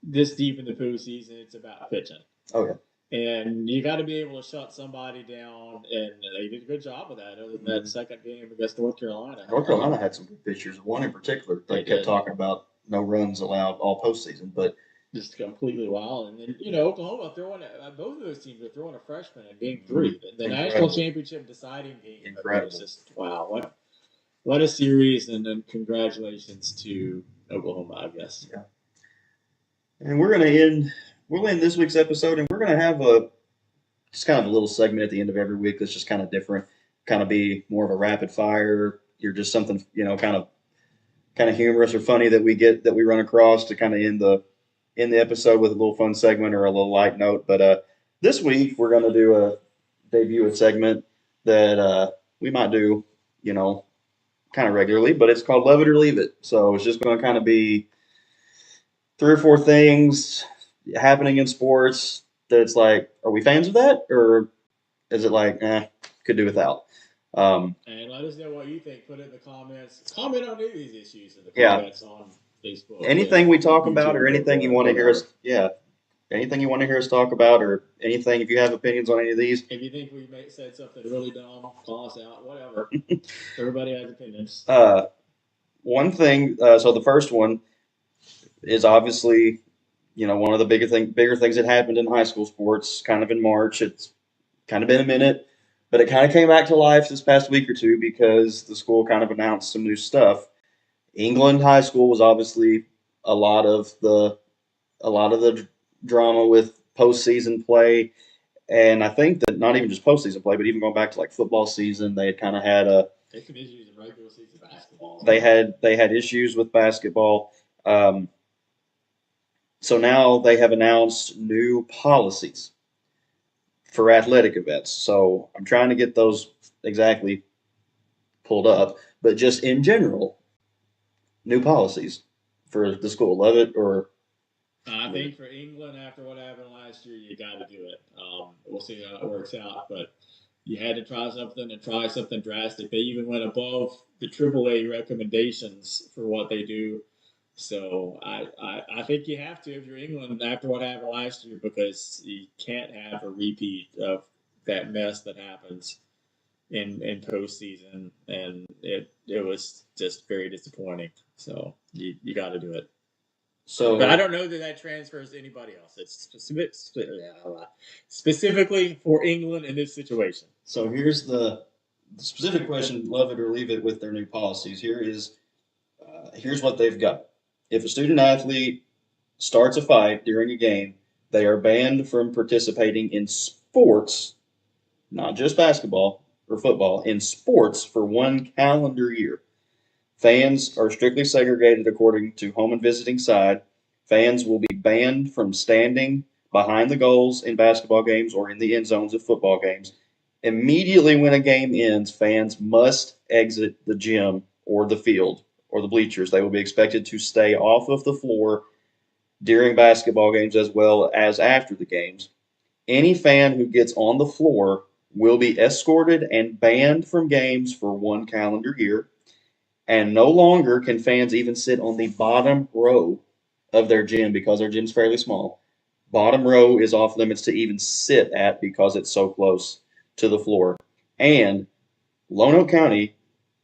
this deep in the postseason, it's about pitching. Oh, yeah. And you got to be able to shut somebody down, and they did a good job of that. Other than that second game against North Carolina. North Carolina had some good pitchers. One in particular, they kept talking about no runs allowed all postseason, but just completely wild. And then Oklahoma throwing both of those teams are throwing a freshman in Game 3, the national championship deciding game. Incredible. It's just wow, what a series! And then congratulations to Oklahoma, I guess. Yeah. And we'll end this week's episode, and we're going to have just kind of a little segment at the end of every week that's just kind of different, kind of be more of a rapid fire. You're just something, kind of humorous or funny that we run across to kind of end the episode with a little fun segment or a little light note. But this week we're going to debut a segment that we might do, kind of regularly, but it's called Love It or Leave It. So it's just going to kind of be 3 or 4 things happening in sports that it's like, are we fans of that, or is it like, could do without? And let us know what you think. Put it in the comments. Comment on any of these issues in the comments on Facebook. Anything we talk about, or anything you want to hear us, anything you want to hear us talk about, or anything, if you have opinions on any of these. If you think we said something really dumb, call us out. Whatever. Everybody has opinions. One thing. So the first one is obviously, one of the bigger things that happened in high school sports, kind of in March. It's kind of been a minute. But it kind of came back to life this past week or two because the school kind of announced some new stuff. England High School was obviously a lot of the drama with postseason play, and I think that not even just postseason play, but even going back to like football season, they had kind of had They had some issues in regular season basketball. they had issues with basketball. So now they have announced new policies for athletic events. So I'm trying to get those exactly pulled up, but just in general, new policies for the school. Love it or I think for England, after what happened last year, you got to do it. We'll see how it works out, but you had to try something drastic. They even went above the AAA recommendations for what they do. So I think you have to if you're England after what happened last year, because you can't have a repeat of that mess that happens in postseason, and it was just very disappointing. So you got to do it. so. But I don't know that transfers to anybody else. It's specifically for England in this situation. So here's the specific question: love it or leave it with their new policies. Here's what they've got. If a student athlete starts a fight during a game, they are banned from participating in sports, not just basketball or football, in sports for 1 calendar year. Fans are strictly segregated according to home and visiting side. Fans will be banned from standing behind the goals in basketball games or in the end zones of football games. Immediately when a game ends, fans must exit the gym or the field or the bleachers. They will be expected to stay off of the floor during basketball games as well as after the games. Any fan who gets on the floor will be escorted and banned from games for 1 calendar year. And no longer can fans even sit on the bottom row of their gym because their gym's fairly small. Bottom row is off limits to even sit at because it's so close to the floor. And Lonoke County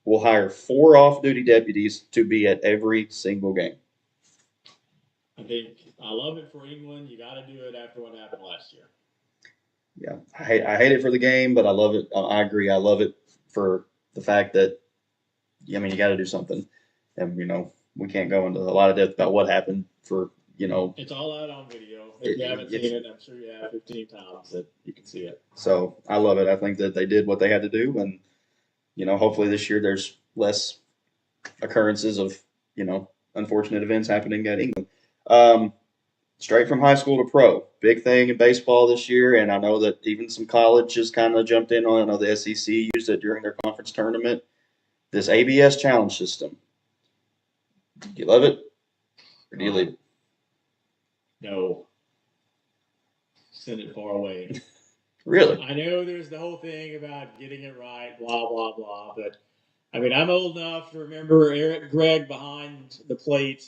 will hire 4 off-duty deputies to be at every single game. I love it for England. You got to do it after what happened last year. Yeah, I hate it for the game, but I love it. I agree. I love it for the fact that, I mean, you got to do something. And, we can't go into a lot of depth about what happened for, It's all out on video. If you haven't seen it, I'm sure you have 15 times that you can see it. So I love it. I think that they did what they had to do. And, hopefully this year there's less occurrences of, unfortunate events happening at England. Straight from high school to pro. Big thing in baseball this year, and I know that even some colleges kind of jumped in on it. I know the SEC used it during their conference tournament. This ABS challenge system. Do you love it, or do you leave it? No. Send it far away. Really? I know there's the whole thing about getting it right, blah, blah, blah, but, I'm old enough to remember Eric Gregg behind the plate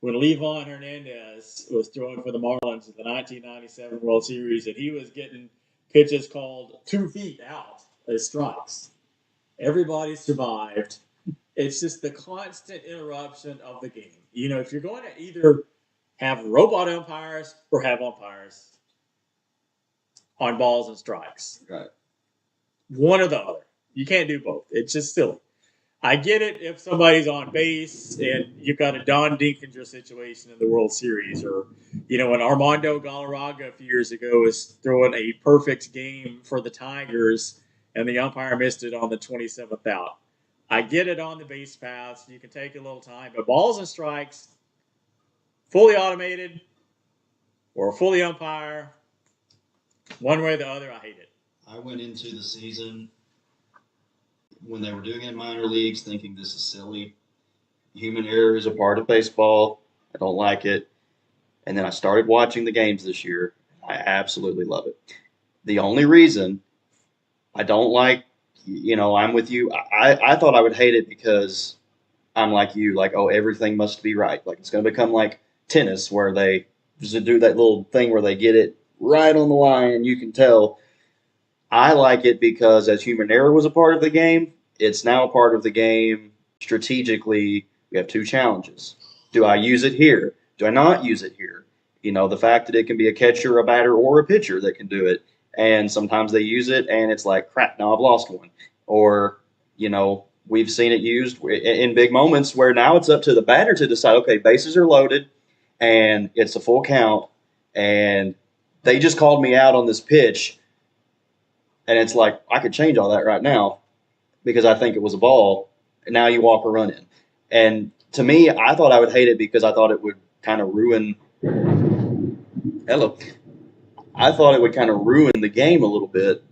when Levon Hernandez was throwing for the Marlins in the 1997 World Series, and he was getting pitches called 2 feet out as strikes. Everybody survived. It's just the constant interruption of the game. If you're going to either have robot umpires or have umpires on balls and strikes. Right. One or the other. You can't do both. It's just silly. I get it if somebody's on base and you've got a Don Dinkinger situation in the World Series, or, when Armando Galarraga a few years ago was throwing a perfect game for the Tigers and the umpire missed it on the 27th out. I get it on the base paths. You can take a little time, but balls and strikes, fully automated or fully umpire, one way or the other, I hate it. I went into the season when they were doing it in minor leagues thinking this is silly. Human error is a part of baseball. I don't like it. And then I started watching the games this year. I absolutely love it. The only reason I don't like, I'm with you. I thought I would hate it because I'm like you, like, oh, everything must be right. Like, it's going to become like tennis where they just do that little thing where they get it right on the line and you can tell. I like it because as human error was a part of the game, it's now a part of the game strategically. We have 2 challenges. Do I use it here? Do I not use it here? The fact that it can be a catcher, a batter, or a pitcher that can do it. and sometimes they use it, and it's like, crap, now I've lost one. Or, we've seen it used in big moments where now it's up to the batter to decide, okay, bases are loaded, and it's a full count, and they just called me out on this pitch, and it's like, I could change all that right now because I think it was a ball, and now you walk a run in. And to me, I thought I would hate it because I thought it would kind of ruin – hello. I thought it would kind of ruin the game a little bit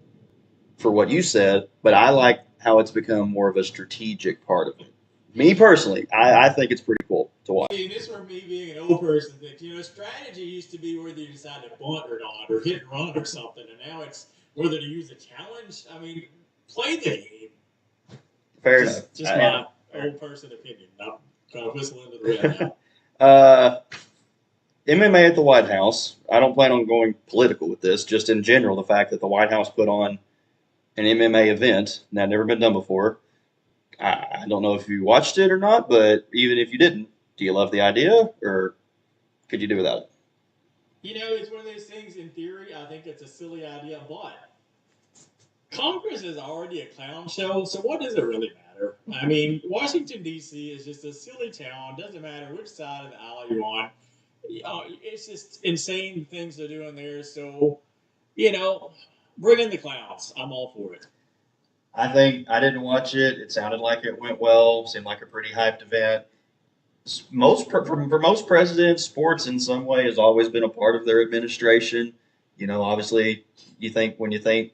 for what you said, but I like how it's become more of a strategic part of it. Me personally, I think it's pretty cool to watch. I mean, this for me being an old person, that strategy used to be whether you decide to bunt or not, or hit and run or something, and now it's whether to use a challenge. I mean, play the game. Fair enough. Just my old person opinion. I'm going to whistle into the wind now. MMA at the White House. I don't plan on going political with this. Just in general, the fact that the White House put on an MMA event that never been done before. I don't know if you watched it or not, but even if you didn't, do you love the idea, or could you do without it? It's one of those things. In theory, I think it's a silly idea, but Congress is already a clown show, so what does it really matter? I mean, Washington, D.C. is just a silly town. Doesn't matter which side of the aisle you're on. It's just insane things they're doing there. So, bring in the clowns. I'm all for it. I think I didn't watch it. It sounded like it went well. Seemed like a pretty hyped event. For most presidents, sports in some way has always been a part of their administration. Obviously, when you think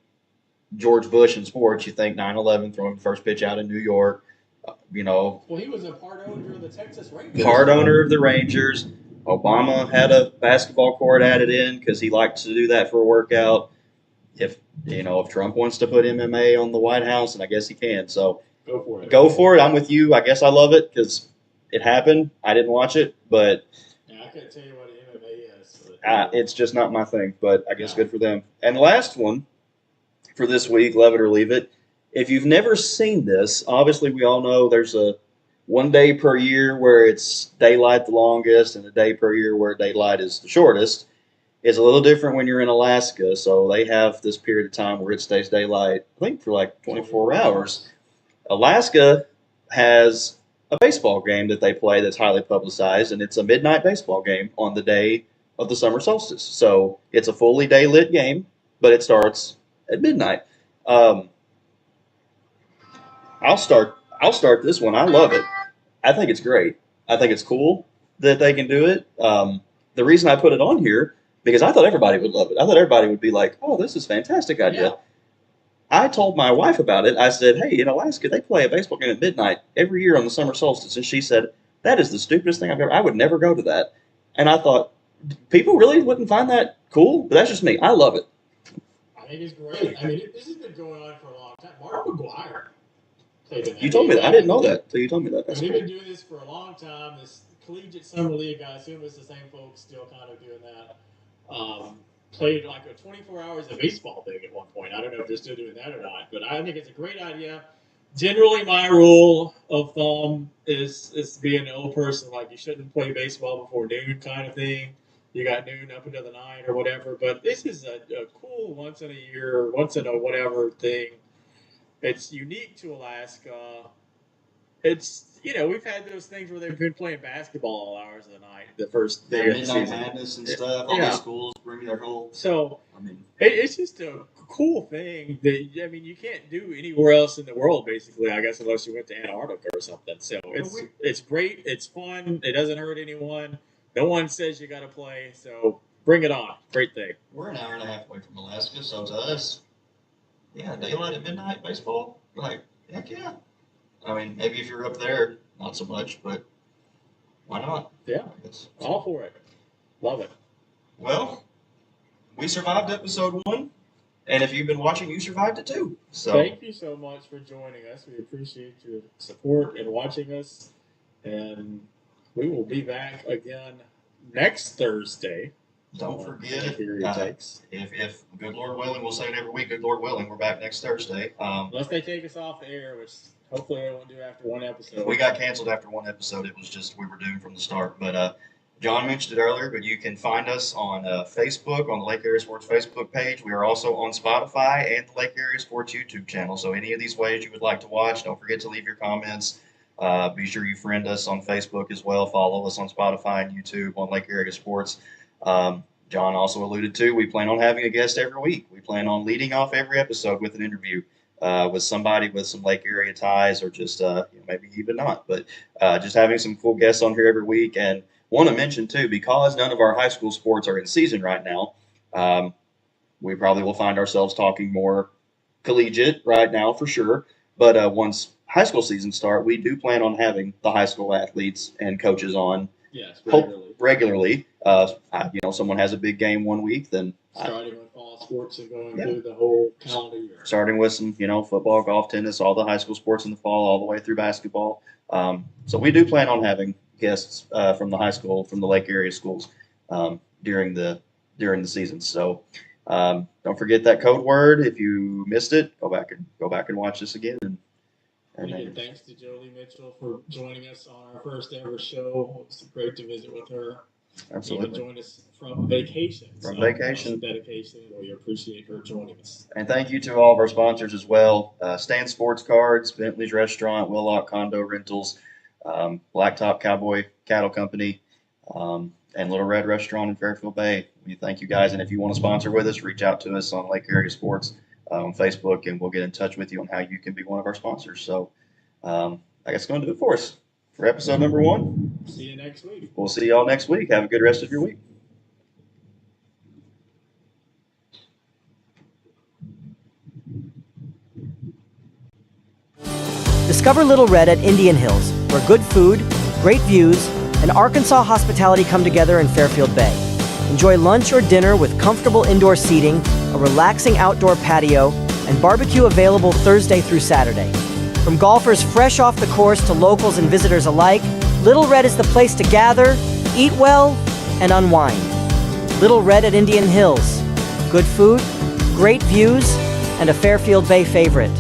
George Bush in sports, you think 9/11, throwing the first pitch out in New York. Well, he was a part owner of the Texas Rangers. Part owner of the Rangers. Obama had a basketball court added in because he liked to do that for a workout. If Trump wants to put MMA on the White House, and I guess he can, so go for it. Go for it. I'm with you. I guess I love it because it happened. I didn't watch it, but I couldn't tell you what MMA is. It's just not my thing. But I guess good for them. And the last one for this week, love it or leave it. If you've never seen this, obviously we all know there's a 1 day per year where it's daylight the longest and a day per year where daylight is the shortest. It's a little different when you're in Alaska, so they have this period of time where it stays daylight, I think, for like 24 hours. Alaska has a baseball game that they play that's highly publicized, and it's a midnight baseball game on the day of the summer solstice. So it's a fully day-lit game, but it starts at midnight. I'll start this one. I love it. I think it's great. I think it's cool that they can do it. The reason I put it on here, because I thought everybody would love it. I thought everybody would be like, oh, this is a fantastic idea. Yeah. I told my wife about it. I said, hey, in Alaska, they play a baseball game at midnight every year on the summer solstice. And she said, that is the stupidest thing I've ever – I would never go to that. And I thought, people really wouldn't find that cool? But that's just me. I love it. I think it's great. I mean, this has been going on for a long time. Mark McGwire played in that. You told me that. I didn't know that until you told me that. That's They've been doing this for a long time. This collegiate summer league, I assume it's the same folks still kind of doing that. Played like a 24 hours of baseball thing at one point. I don't know if they're still doing that or not, but I think it's a great idea. Generally, my rule of thumb is being an old person, like you shouldn't play baseball before noon kind of thing. You got noon up until the night or whatever, but this is a cool once in a year, once in a whatever thing. It's unique to Alaska. It's, we've had those things where they've been playing basketball all hours of the night, the first day of the season. Midnight Madness and stuff. All the schools bring their whole. So, it's just a cool thing that, you can't do anywhere else in the world, basically, I guess, unless you went to Antarctica or something. So, it's great. It's fun. It doesn't hurt anyone. No one says you got to play. So, bring it on. Great thing. We're an hour and a half away from Alaska, so to us, daylight at midnight baseball, heck yeah. Maybe if you're up there, not so much, but why not? Yeah, all for it. Love it. Well, we survived episode 1, and if you've been watching, you survived it too. So thank you so much for joining us. We appreciate your support and watching us, and we will be back again next Thursday. Don't forget, if good Lord willing, we'll say it every week, good Lord willing, we're back next Thursday. Unless they take us off the air, which hopefully they won't do after one episode. We got canceled after one episode. It was just, we were doomed from the start. But John mentioned it earlier, but you can find us on Facebook, on the Lake Area Sports Facebook page. We are also on Spotify and the Lake Area Sports YouTube channel. So any of these ways you would like to watch, don't forget to leave your comments. Be sure you friend us on Facebook as well. Follow us on Spotify and YouTube on Lake Area Sports. John also alluded to, we plan on having a guest every week. We plan on leading off every episode with an interview with somebody with some Lake Area ties, or just maybe even not, but just having some cool guests on here every week. And want to mention too, because none of our high school sports are in season right now, we probably will find ourselves talking more collegiate right now for sure. But once high school season start, we do plan on having the high school athletes and coaches on. Yes, regularly. Someone has a big game one week, then starting with fall sports and going through the whole calendar year. Starting with some, football, golf, tennis, all the high school sports in the fall, all the way through basketball. So we do plan on having guests from the high school, from the Lake Area schools during the season. So don't forget that code word. If you missed it, go back and watch this again. And thanks to Jolie Mitchell for joining us on our first ever show. It was great to visit with her. Absolutely. Even joined us from vacation. Vacation. Dedication. We appreciate her joining us. And thank you to all of our sponsors as well. Stan Sports Cards, Bentley's Restaurant, Willock Condo Rentals, Blacktop Cowboy Cattle Company, and Little Red Restaurant in Fairfield Bay. We thank you guys. And if you want to sponsor with us, reach out to us on Lake Area Sports on Facebook, and we'll get in touch with you on how you can be one of our sponsors. So I guess it's going to do it for us for episode number 1. See you next week. We'll see y'all next week. Have a good rest of your week. Discover Little Red at Indian Hills, where good food, great views, and Arkansas hospitality come together in Fairfield Bay. Enjoy lunch or dinner with comfortable indoor seating, a relaxing outdoor patio, and barbecue available Thursday through Saturday. From golfers fresh off the course to locals and visitors alike, Little Red is the place to gather, eat well, and unwind. Little Red at Indian Hills. Good food, great views, and a Fairfield Bay favorite.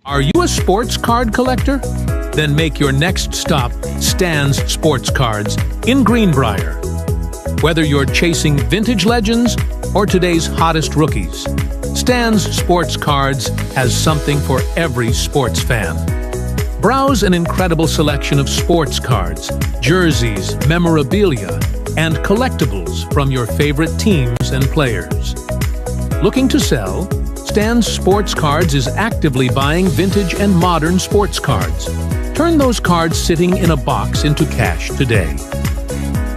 Are you a sports card collector? Then make your next stop Stan's Sports Cards in Greenbrier. Whether you're chasing vintage legends or today's hottest rookies, Stan's Sports Cards has something for every sports fan. Browse an incredible selection of sports cards, jerseys, memorabilia, and collectibles from your favorite teams and players. Looking to sell? Stan's Sports Cards is actively buying vintage and modern sports cards. Turn those cards sitting in a box into cash today.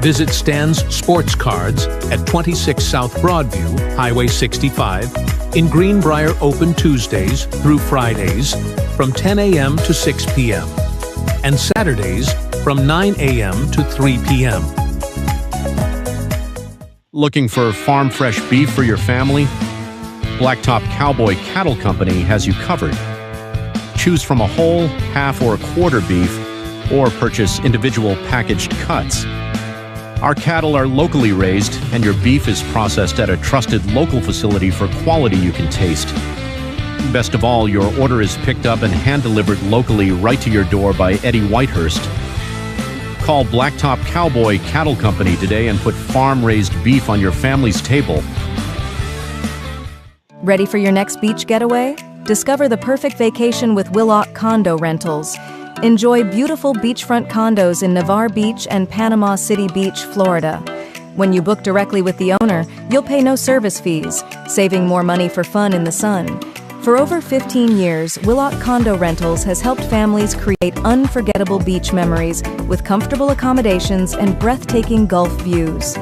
Visit Stan's Sports Cards at 26 South Broadview, Highway 65, in Greenbrier, open Tuesdays through Fridays from 10 a.m. to 6 p.m. and Saturdays from 9 a.m. to 3 p.m. Looking for farm fresh beef for your family? Blacktop Cowboy Cattle Company has you covered. Choose from a whole, half, or a quarter beef, or purchase individual packaged cuts. Our cattle are locally raised, and your beef is processed at a trusted local facility for quality you can taste. Best of all, your order is picked up and hand-delivered locally right to your door by Eddie Whitehurst. Call Blacktop Cowboy Cattle Company today and put farm-raised beef on your family's table. Ready for your next beach getaway? Discover the perfect vacation with Willock Condo Rentals. Enjoy beautiful beachfront condos in Navarre Beach and Panama City Beach, Florida. When you book directly with the owner, you'll pay no service fees, saving more money for fun in the sun. For over 15 years, Willock Condo Rentals has helped families create unforgettable beach memories with comfortable accommodations and breathtaking Gulf views.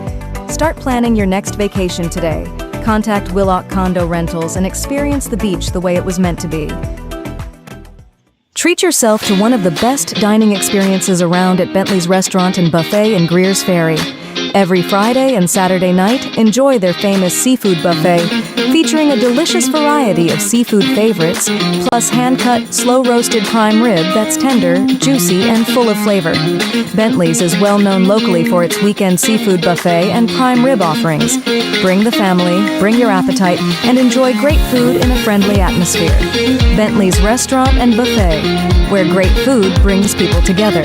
Start planning your next vacation today. Contact Willock Condo Rentals and experience the beach the way it was meant to be. Treat yourself to one of the best dining experiences around at Bentley's Restaurant and Buffet in Greers Ferry. Every Friday and Saturday night, enjoy their famous seafood buffet, featuring a delicious variety of seafood favorites, plus hand-cut, slow-roasted prime rib that's tender, juicy, and full of flavor. Bentley's is well known locally for its weekend seafood buffet and prime rib offerings. Bring the family, bring your appetite, and enjoy great food in a friendly atmosphere. Bentley's Restaurant and Buffet, where great food brings people together.